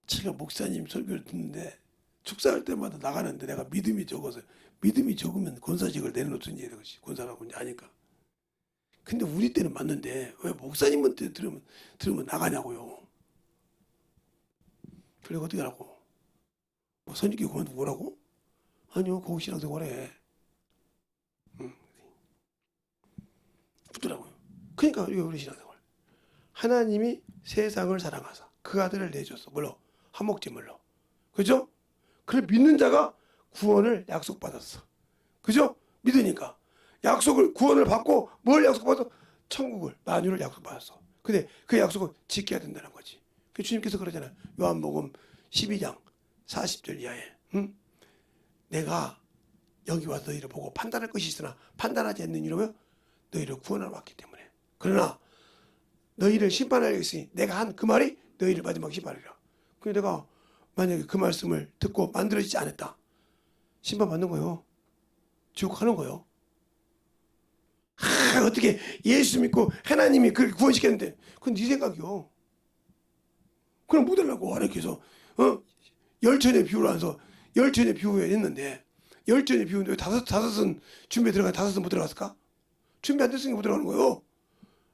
제가 목사님 설교를 듣는데 축사할 때마다 나가는데 내가 믿음이 적어서 믿음이 적으면 권사직을 내려놓든지 이러지 권사라고 이제 아니까. 근데 우리 때는 맞는데 왜 목사님한테 들으면 나가냐고요. 그래 어떻게 하라고? 뭐 선지기 그만두고 뭐라고? 아니요 거기 신앙생활해. 붙더라고요. 그러니까 우리 신앙생활. 하나님이 세상을 사랑하사 그 아들을 내줬어. 물론 한목제물로. 그죠? 그걸 믿는 자가 구원을 약속받았어. 그죠? 믿으니까. 구원을 받고 뭘 약속받았어? 천국을, 만유를 약속받았어. 근데 그 약속을 지켜야 된다는 거지. 그 주님께서 그러잖아요. 요한복음 12장 40절 이하에. 응? 내가 여기 와서 너희를 보고 판단할 것이 있으나 판단하지 않는 이로며 너희를 구원하러 왔기 때문에. 그러나 너희를 심판하려 했으니 내가 한 그 말이 너희를 마지막 심판하리라. 그래서 내가 만약에 그 말씀을 듣고 만들어지지 않았다. 심판받는 거요. 지옥 가는 거요. 어떻게 예수 믿고 하나님이 그렇게 구원시켰는데 그건 네 생각이요. 그럼 못 하려고 이렇게 해서 열천의 비유를 안서 열천의 비유에 했는데 열천의 비유인데 다섯은 준비에 들어가 다섯은 못 들어갔을까? 준비 안 됐으니까 못 들어가는 거예요.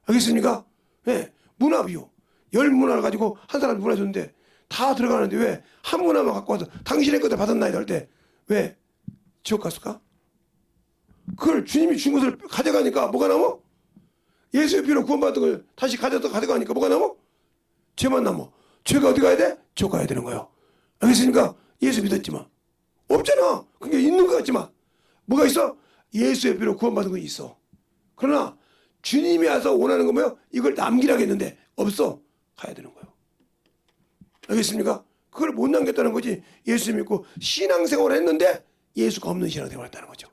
알겠습니까? 네. 문화 비유. 열 문화를 가지고 한 사람 문화 줬는데 다 들어가는데 왜 한 문화만 갖고 와서 당신의 것을 받았나이다 할 때 왜 지옥 갔을까? 그걸 주님이 준 것을 가져가니까 뭐가 남어? 예수의 피로 구원받은 걸 다시 가져가니까 뭐가 남어? 죄만 남어. 죄가 어디 가야 돼? 지옥 가야 되는 거예요. 알겠습니까? 예수 믿었지만 없잖아. 그게 있는 것 같지만 뭐가 있어? 예수의 피로 구원받은 거 있어. 그러나 주님이 와서 원하는 거 뭐예요? 이걸 남기라겠는데 없어. 가야 되는 거예요. 알겠습니까? 그걸 못 남겼다는 거지. 예수 믿고 신앙생활을 했는데 예수가 없는 신앙생활을 했다는 거죠.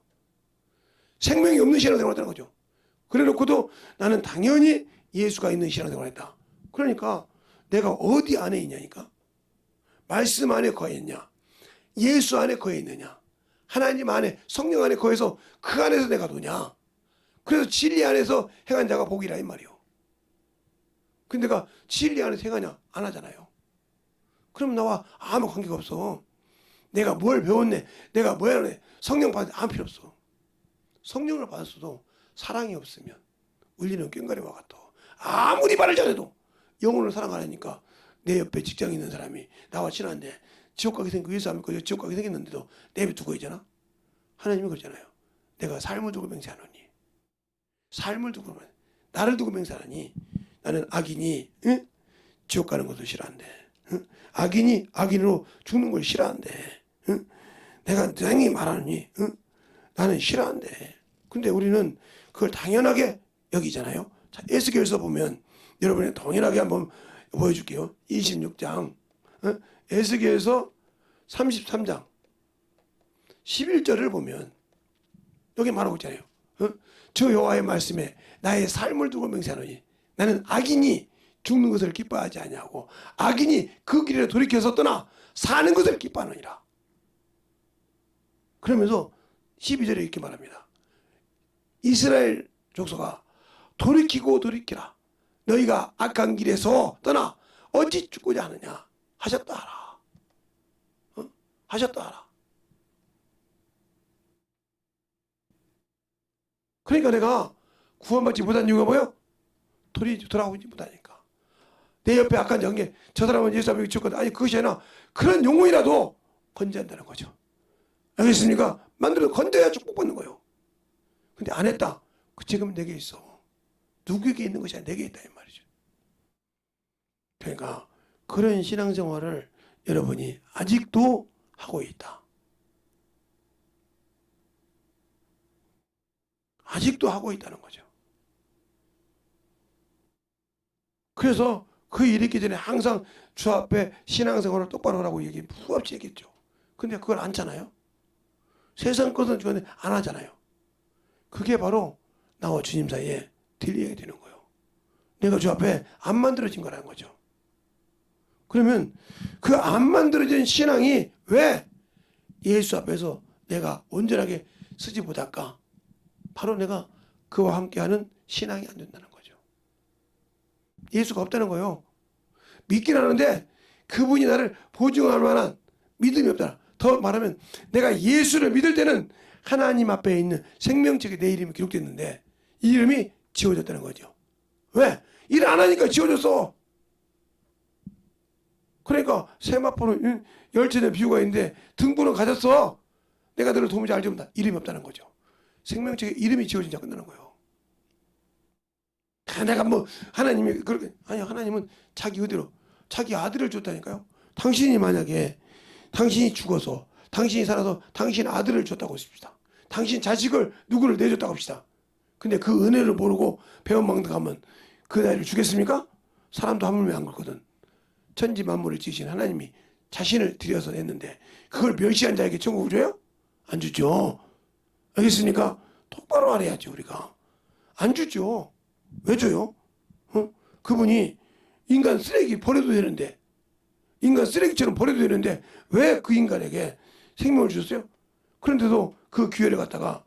생명이 없는 신앙생활을 했다는 거죠. 그래 놓고도 나는 당연히 예수가 있는 신앙생활을 했다. 그러니까 내가 어디 안에 있냐니까. 말씀 안에 거했냐. 예수 안에 거해 있느냐. 하나님 안에 성령 안에 거해서 그 안에서 내가 노냐. 그래서 진리 안에서 행한 자가 복이라 이 말이요. 근데 내가 진리 안에서 행하냐? 안 하잖아요. 그럼 나와 아무 관계가 없어. 내가 뭘 배웠네. 내가 뭐 하네. 성령 받을 아무 필요 없어. 성령을 받았어도 사랑이 없으면 울리는 꽹과리와 같아. 아무리 말을 잘해도 영혼을 사랑 안 하니까 내 옆에 직장에 있는 사람이 나와 친한데 지옥 가게 생기고 예수 안 믿고 지옥 가게 생겼는데도 내비두고 있잖아. 하나님이 그러잖아요. 내가 삶을 두고 맹세하노니. 삶을 두고 나를 두고 맹세하니 나는 악인이 지옥 가는 것도 싫어한대. 악인이 악인으로 죽는 걸 싫어한대. 내가 당연히 말하니 나는 싫어한대. 근데 우리는 그걸 당연하게 여기잖아요. 자, 에스겔서 보면 여러분이 동일하게 한번 보여줄게요. 26장 에스겔서 33장 11절을 보면 여기 말하고 있잖아요. 주 여호와의 말씀에 나의 삶을 두고 맹세하노니 나는 악인이 죽는 것을 기뻐하지 아니하고 악인이 그 길에 돌이켜서 떠나 사는 것을 기뻐하느니라. 그러면서 12절에 이렇게 말합니다. 이스라엘 족속아 돌이키고 돌이키라. 너희가 악한 길에서 떠나 어찌 죽고자 하느냐. 하셨다 하라. 하셨다 하라. 그러니까 내가 구원받지 못한 이유가 뭐예요? 돌아오지 못하니까. 내 옆에 악한 전개, 저 사람은 예수 앞에 죽거든. 아니 그것이 아니라 그런 영혼이라도 건져한다는 거죠. 알겠습니까? 만들어 건져야 축복받는 거예요. 근데 안 했다. 그 책임은 내게 있어. 누구에게 있는 것이 아니라 내게 있다 이 말이죠. 그러니까 그런 신앙생활을 여러분이 아직도 하고 있다. 아직도 하고 있다는 거죠. 그래서 그 일이 있기 전에 항상 주 앞에 신앙생활을 똑바로 하라고 푸없이 얘기했죠. 근데 그걸 안 하잖아요. 세상 것은 주는데 안 하잖아요. 그게 바로 나와 주님 사이에 딜리게 되는 거예요. 내가 주 앞에 안 만들어진 거라는 거죠. 그러면 그 안 만들어진 신앙이 왜 예수 앞에서 내가 온전하게 쓰지 못할까? 바로 내가 그와 함께하는 신앙이 안 된다는 거죠. 예수가 없다는 거예요. 믿긴 하는데 그분이 나를 보증할 만한 믿음이 없다. 더 말하면 내가 예수를 믿을 때는 하나님 앞에 있는 생명책에 내 이름이 기록됐는데 이 이름이 지워졌다는 거죠. 왜? 일 안 하니까 지워졌어. 그러니까 세마포는 열쇠된 비유가 있는데 등불은 가졌어. 내가 너를 도무지 알지 못한다. 이름이 없다는 거죠. 생명책에 이름이 지워진자 끝나는 거예요. 내가 뭐 하나님이 그렇게 아니 하나님은 자기 의대로 자기 아들을 줬다니까요. 당신이 만약에 당신이 죽어서 당신이 살아서 당신 아들을 줬다고 합시다. 당신 자식을 누구를 내줬다고 합시다. 근데 그 은혜를 모르고 배은망덕하면 그 아이를 주겠습니까? 사람도 하물며 안 그렇거든. 천지 만물을 지으신 하나님이 자신을 들여서 냈는데 그걸 멸시한 자에게 천국을 줘요? 안 주죠. 알겠습니까? 똑바로 알아야지 우리가. 안 주죠. 왜 줘요? 그분이 인간 쓰레기 버려도 되는데 인간 쓰레기처럼 버려도 되는데 왜 그 인간에게 생명을 주셨어요? 그런데도 그 기회를 갖다가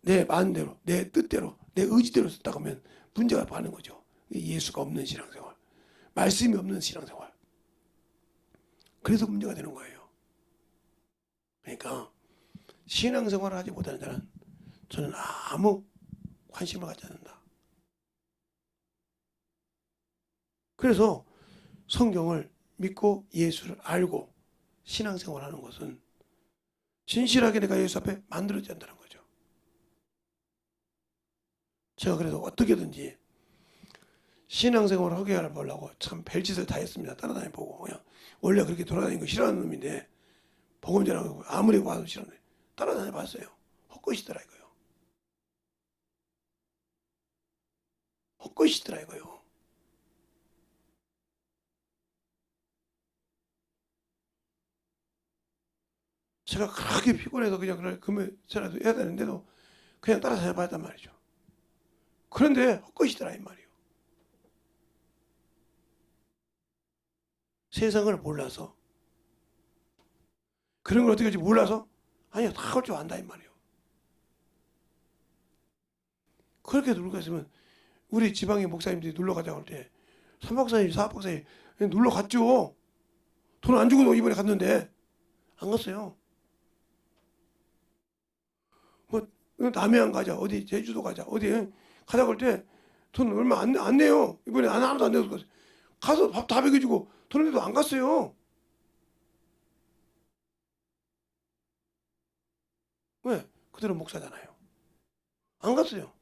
내 마음대로 내 뜻대로 내 의지대로 썼다고 하면 문제가 많은 거죠. 예수가 없는 신앙생활, 말씀이 없는 신앙생활. 그래서 문제가 되는 거예요. 그러니까 신앙생활을 하지 못하는 자는 저는 아무 관심을 갖지 않는다. 그래서 성경을 믿고 예수를 알고 신앙생활하는 것은 진실하게 내가 예수 앞에 만들어지지 않다는 거죠. 제가 그래서 어떻게든지 신앙생활을 하게 하려고 참 별짓을 다 했습니다. 따라다니보고 그냥 원래 그렇게 돌아다니는 거 싫어하는 놈인데 복음 전하고 아무리 와도 싫어하는데 따라다녀 봤어요. 헛것이더라 이거요. 헛것이더라 이거요. 제가 그렇게 피곤해서 그냥 그날 금요일이라도 해야 되는데도 그냥 따라다녀 봤단 말이죠. 그런데 헛것이더라 이 말이에요. 세상을 몰라서 그런 걸 어떻게 할지 몰라서 아니요 다 할 줄 안다 이 말이에요. 그렇게 놀고 있으면 우리 지방의 목사님들이 놀러 가자고 할 때 3박 4일 4박 4일 놀러 갔죠. 돈 안 주고도 이번에 갔는데 안 갔어요. 뭐 남해안 가자 어디 제주도 가자 어디 가자고 할 때 돈 얼마 안 내요. 이번에 하나도 안 내서 가서 밥 다 먹여주고 돈인데도 안 갔어요. 왜? 그들은 목사잖아요. 안 갔어요.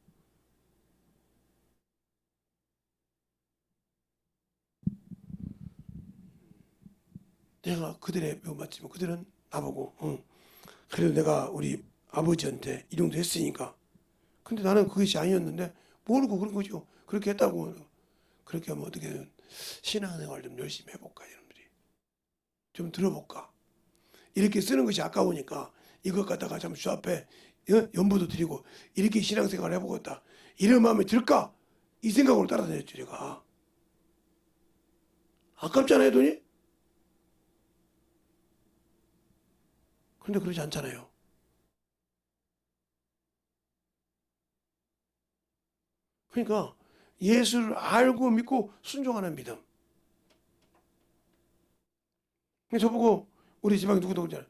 내가 그들의 묘 맞지만 그들은 나보고 그래도 내가 우리 아버지한테 이 정도 했으니까 근데 나는 그것이 아니었는데 모르고 그런 거죠. 그렇게 했다고 그렇게 하면 어떻게든 신앙생활 좀 열심히 해볼까 여러분들이 좀 들어볼까 이렇게 쓰는 것이 아까우니까 이것 갖다가 참 주 앞에 연부도 드리고 이렇게 신앙생활 해보겠다 이런 마음이 들까 이 생각으로 따라다녔죠 제가. 아깝잖아요 돈이. 그런데 그러지 않잖아요. 그러니까 예수를 알고 믿고 순종하는 믿음. 저보고 우리 지방에 누구도 그러잖아요.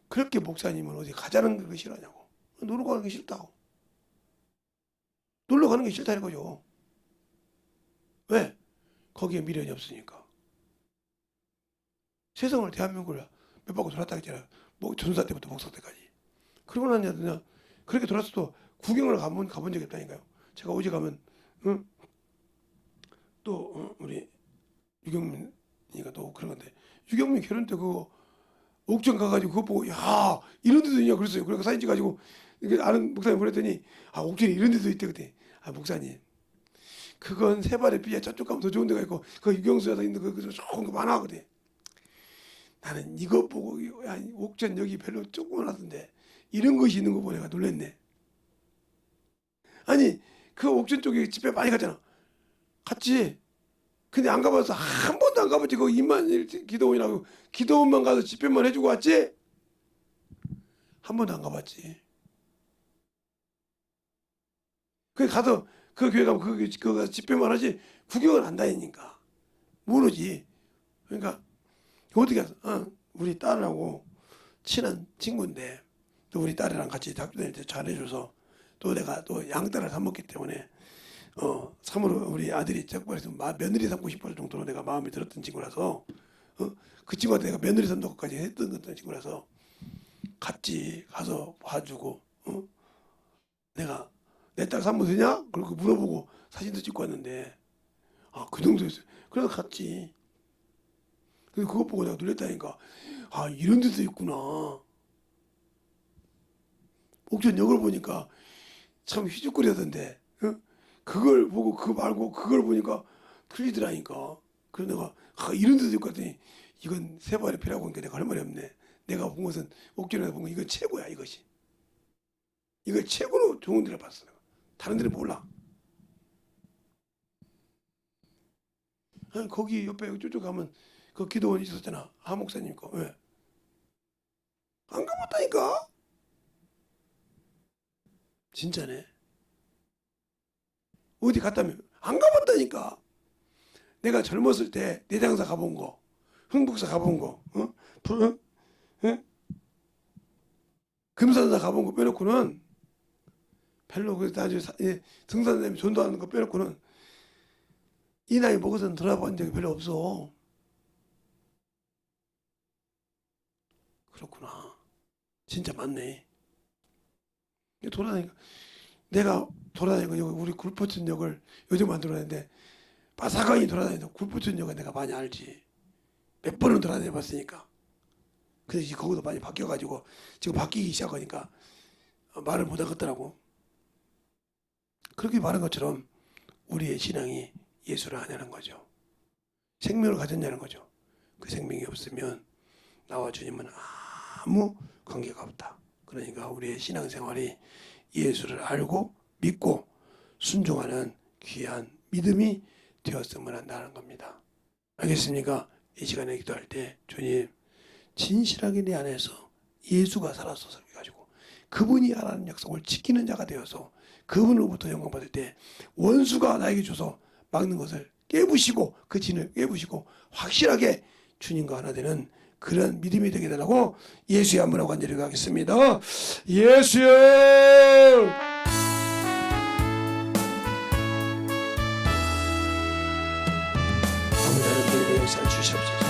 그렇게 목사님은 어디 가자는 거 싫어하냐고. 놀러 가는 게 싫다고. 놀러 가는 게 싫다는 거죠. 왜? 거기에 미련이 없으니까. 세상을 대한민국을 몇 바퀴 돌았다 했잖아요. 뭐 전사 때부터 목사 때까지. 그러고 나냐 그렇게 돌았어도 구경을 가본 적이 없다니까요. 제가 어제 가면 또 우리 유경민이가 또 그런 건데 유경민 결혼 때 그거 옥천 가가지고 그거 보고 야 이런 데도 있냐 그랬어요. 그러니까 사진 찍어가지고 이렇게 아는 목사님 보냈더니 아 옥천에 이런 데도 있대 그때. 아 목사님 그건 세 발의 삐야 저쪽 가면 더 좋은 데가 있고 그 유경수에서 있는 그 좋은 거 많아 그래. 나는 이거 보고 야 옥천 여기 별로 조그만하던데 이런 것이 있는 거 보고 내가 놀랬네. 아니 그 옥천 쪽에 집회 많이 갔잖아. 갔지. 근데 안 가봐서 한 번도 안 가봤지. 거기 임만일 기도원이라고 기도원만 가서 집회만 해주고 왔지. 한 번도 안 가봤지. 그 가서 그 교회 가면 그 가서 집회만 하지 구경을 안 다니니까 모르지. 그러니까 어떻게 해서 우리 딸하고 친한 친구인데 또 우리 딸이랑 같이 학교 다닐 때 잘해줘서 또 내가 또 양딸을 삼았기 때문에 참으로 우리 아들이 적발해서 며느리 삼고 싶을 정도로 내가 마음이 들었던 친구라서 그 친구한테 내가 며느리 삼도까지 했던 것던 친구라서 같이 가서 봐주고 내가 내 딸 삼으면 되냐? 그렇게 물어보고 사진도 찍고 왔는데 그 정도였어요. 그래서 갔지. 그래서 그것 보고 내가 놀랬다니까. 이런 데도 있구나. 옥천역을 보니까 참 휘죽거리던데 그걸 보고 그거 말고 그걸 보니까 틀리더라니까. 그래서 내가 이런 데도 있고 했더니 이건 세발의 피라고 하니까 내가 할 말이 없네. 내가 본 것은 옥천에서 본 거 이건 최고야 이것이. 이걸 최고로 좋은 데를 봤어. 내가. 다른 데는 몰라. 거기 옆에 저쪽 가면 그 기도원 있었잖아. 하 목사님 거. 왜? 안 가봤다니까? 진짜네. 어디 갔다면 안 가봤다니까. 내가 젊었을 때 내장사 가본 거, 흥북사 가본 거, 금산사 가본 거 빼놓고는 별로 그 나중에 등산사님 전도하는 거 빼놓고는 이 나이 먹어서는 돌아본 적이 별로 없어. 그렇구나. 진짜 많네. 돌아다니까 내가 돌아다니고 여기 우리 굴포천역을 요즘 안 돌아다니는데 빠삭하게 돌아다니는 굴포천역은 내가 많이 알지. 몇 번은 돌아다녀 봤으니까. 근데 이제 거기도 많이 바뀌어가지고 지금 바뀌기 시작하니까 말을 못 하겠더라고. 그렇게 말한 것처럼 우리의 신앙이 예수를 아냐는 거죠. 생명을 가졌냐는 거죠. 그 생명이 없으면 나와 주님은 아무 관계가 없다. 그러니까 우리의 신앙생활이 예수를 알고 믿고 순종하는 귀한 믿음이 되었으면 한다는 겁니다. 알겠습니까? 이 시간에 기도할 때 주님 진실하게 내 안에서 예수가 살아서 가지고 그분이 하라는 약속을 지키는 자가 되어서 그분으로부터 영광 받을 때 원수가 나에게 줘서 막는 것을 깨부시고 그 진을 깨부시고 확실하게 주님과 하나 되는 그런 믿음이 되게 달라고 예수의 한번하고 간절히 가겠습니다. 예수여! 아무 다른 분의 역사를 주시옵소서.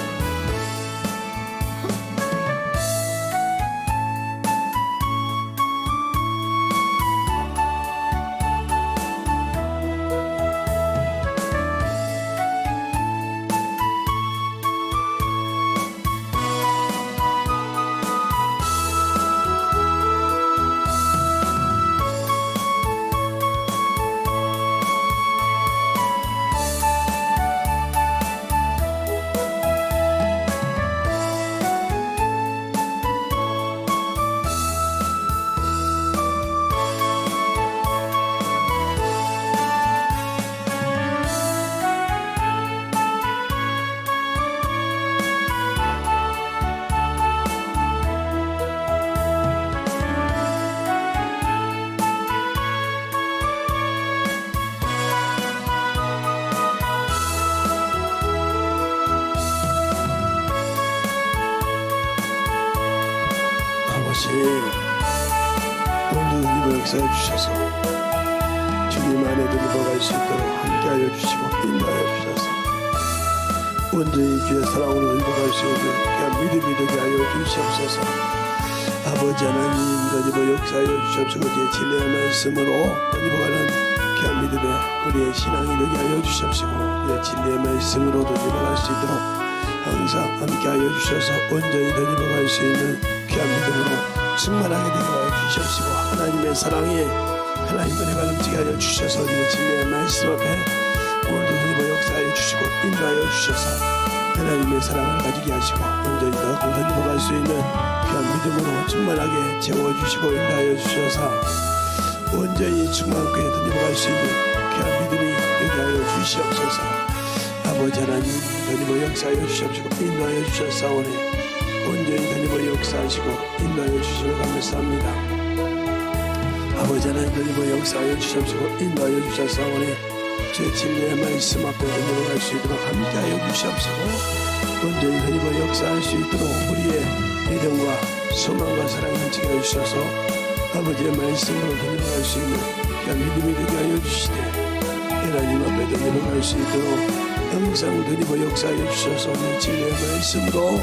오늘도 이번 역사해 주셔서 주님 안에 들어갈 수 있도록 함께하여 주시고 인도하여 주셔서 온전히 주의 사랑으로 입어갈 수 있는 귀한 믿음이 되게 하여 주시옵소서. 아버지 하나님 더입어 역사하여 주시옵소서. 제 진리의 말씀으로 더입어가는 귀한 믿음에 우리의 신앙이 되게 하여 주시옵시고 제 진리의 말씀으로 더입어갈 수 있도록 항상 함께하여 주셔서 온전히 더입어갈 수 있는 귀한 믿음으로 충만하게 되게 하여 주시옵시고 하나님의 사랑이 하나님 은혜가 넘치게 하여 주셔서 우리의 진리의 말씀 앞에 오늘도 하나님의 역사하여 주시고 인도하여 주셔서 하나님의 사랑을 가지게 하시고 온전히 더 공산으로 갈 수 있는 귀한 믿음으로 충만하게 채워주시고 인도하여 주셔서 온전히 충만하게 던져갈 수 있는 귀한 믿음이 되게 하여 주시옵소서. 아버지 하나님 던져보 역사하여 주시옵시고 인도하여 주셨사오니 온전히 던져보 역사하시고 인도하여 주시고 감사합니다. 아버지 하나님 던져보 역사하여 주시옵시고 인도하여 주셨사오니 제 진리의 말씀 앞에 던져갈 수 있도록 함께하여 주시옵시고 온전히 드리고 역사할 수 있도록 우리의 믿음과 소망과 사랑을 넘치게 해주셔서 아버지의 말씀으로 드리고갈 수 있는 믿음이 되게 하여 주시되 하나님 앞에 드리고갈 수 있도록 항상 드리고 역사하여 주셔서 우리 진리의 말씀으로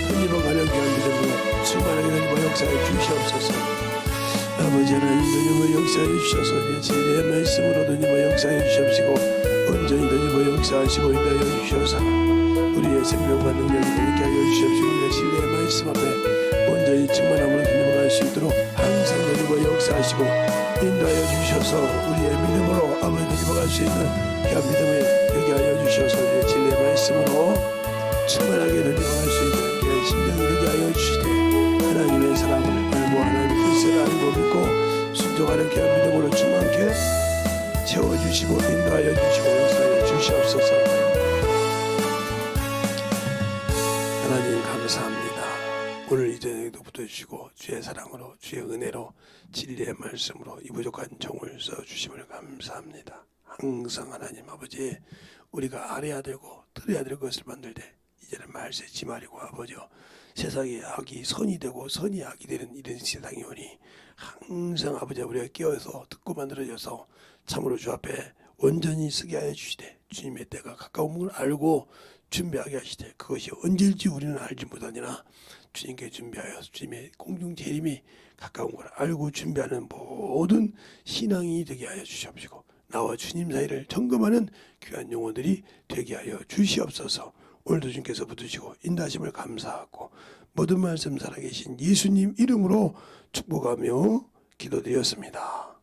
드리고가는 믿음으로 충만하게 드리고 역사하여 주시옵소서. 아버지 하나님 드리고 역사하여 주셔서 우리 진리의 말씀으로 드리고 역사하여 주시옵시고 온전히 드리고 역사하시고 인도하여 주셔서 우리의 생명과 능력이 되게 하여 주시옵시고 우리의 진리의 말씀 앞에 온전히 충만함으로 드리고갈 수 있도록 항상 드리고 역사하시고 인도하여 주셔서 우리의 믿음으로 아버지 드리고갈 수 있는 믿음을 되게 하여 주셔서 우리의 진리의 말씀으로 충만하게 드리고갈 수 있는 귀한 심령이 되게 하여 주시되 하나님의 사랑을 알고 하나님의 뜻을 알고 믿고 순종하는 귀한 믿음으로 충만케 채워주시고 인도하여 주시고 역사하여 주시옵소서. 하나님 감사합니다. 오늘 이 저녁에도 붙어주시고 주의 사랑으로 주의 은혜로 진리의 말씀으로 이 부족한 종을 써주심을 감사합니다. 항상 하나님 아버지 우리가 알아야 되고 들어야 될 것을 만들 때 이제는 말세지 말이고 아버지여 세상에 악이 선이 되고 선이 악이 되는 이런 세상이 오니 항상 아버지 우리가 깨어서 듣고 만들어져서 참으로 주 앞에 온전히 서게 하여 주시되 주님의 때가 가까운 걸 알고 준비하게 하시되 그것이 언제일지 우리는 알지 못하니라 주님께 준비하여 주님의 공중 재림이 가까운 걸 알고 준비하는 모든 신앙이 되게 하여 주시옵시고 나와 주님 사이를 점검하는 귀한 영혼들이 되게 하여 주시옵소서. 오늘도 주님께서 붙으시고 인도하심을 감사하고 모든 말씀 살아계신 예수님 이름으로 축복하며 기도드렸습니다.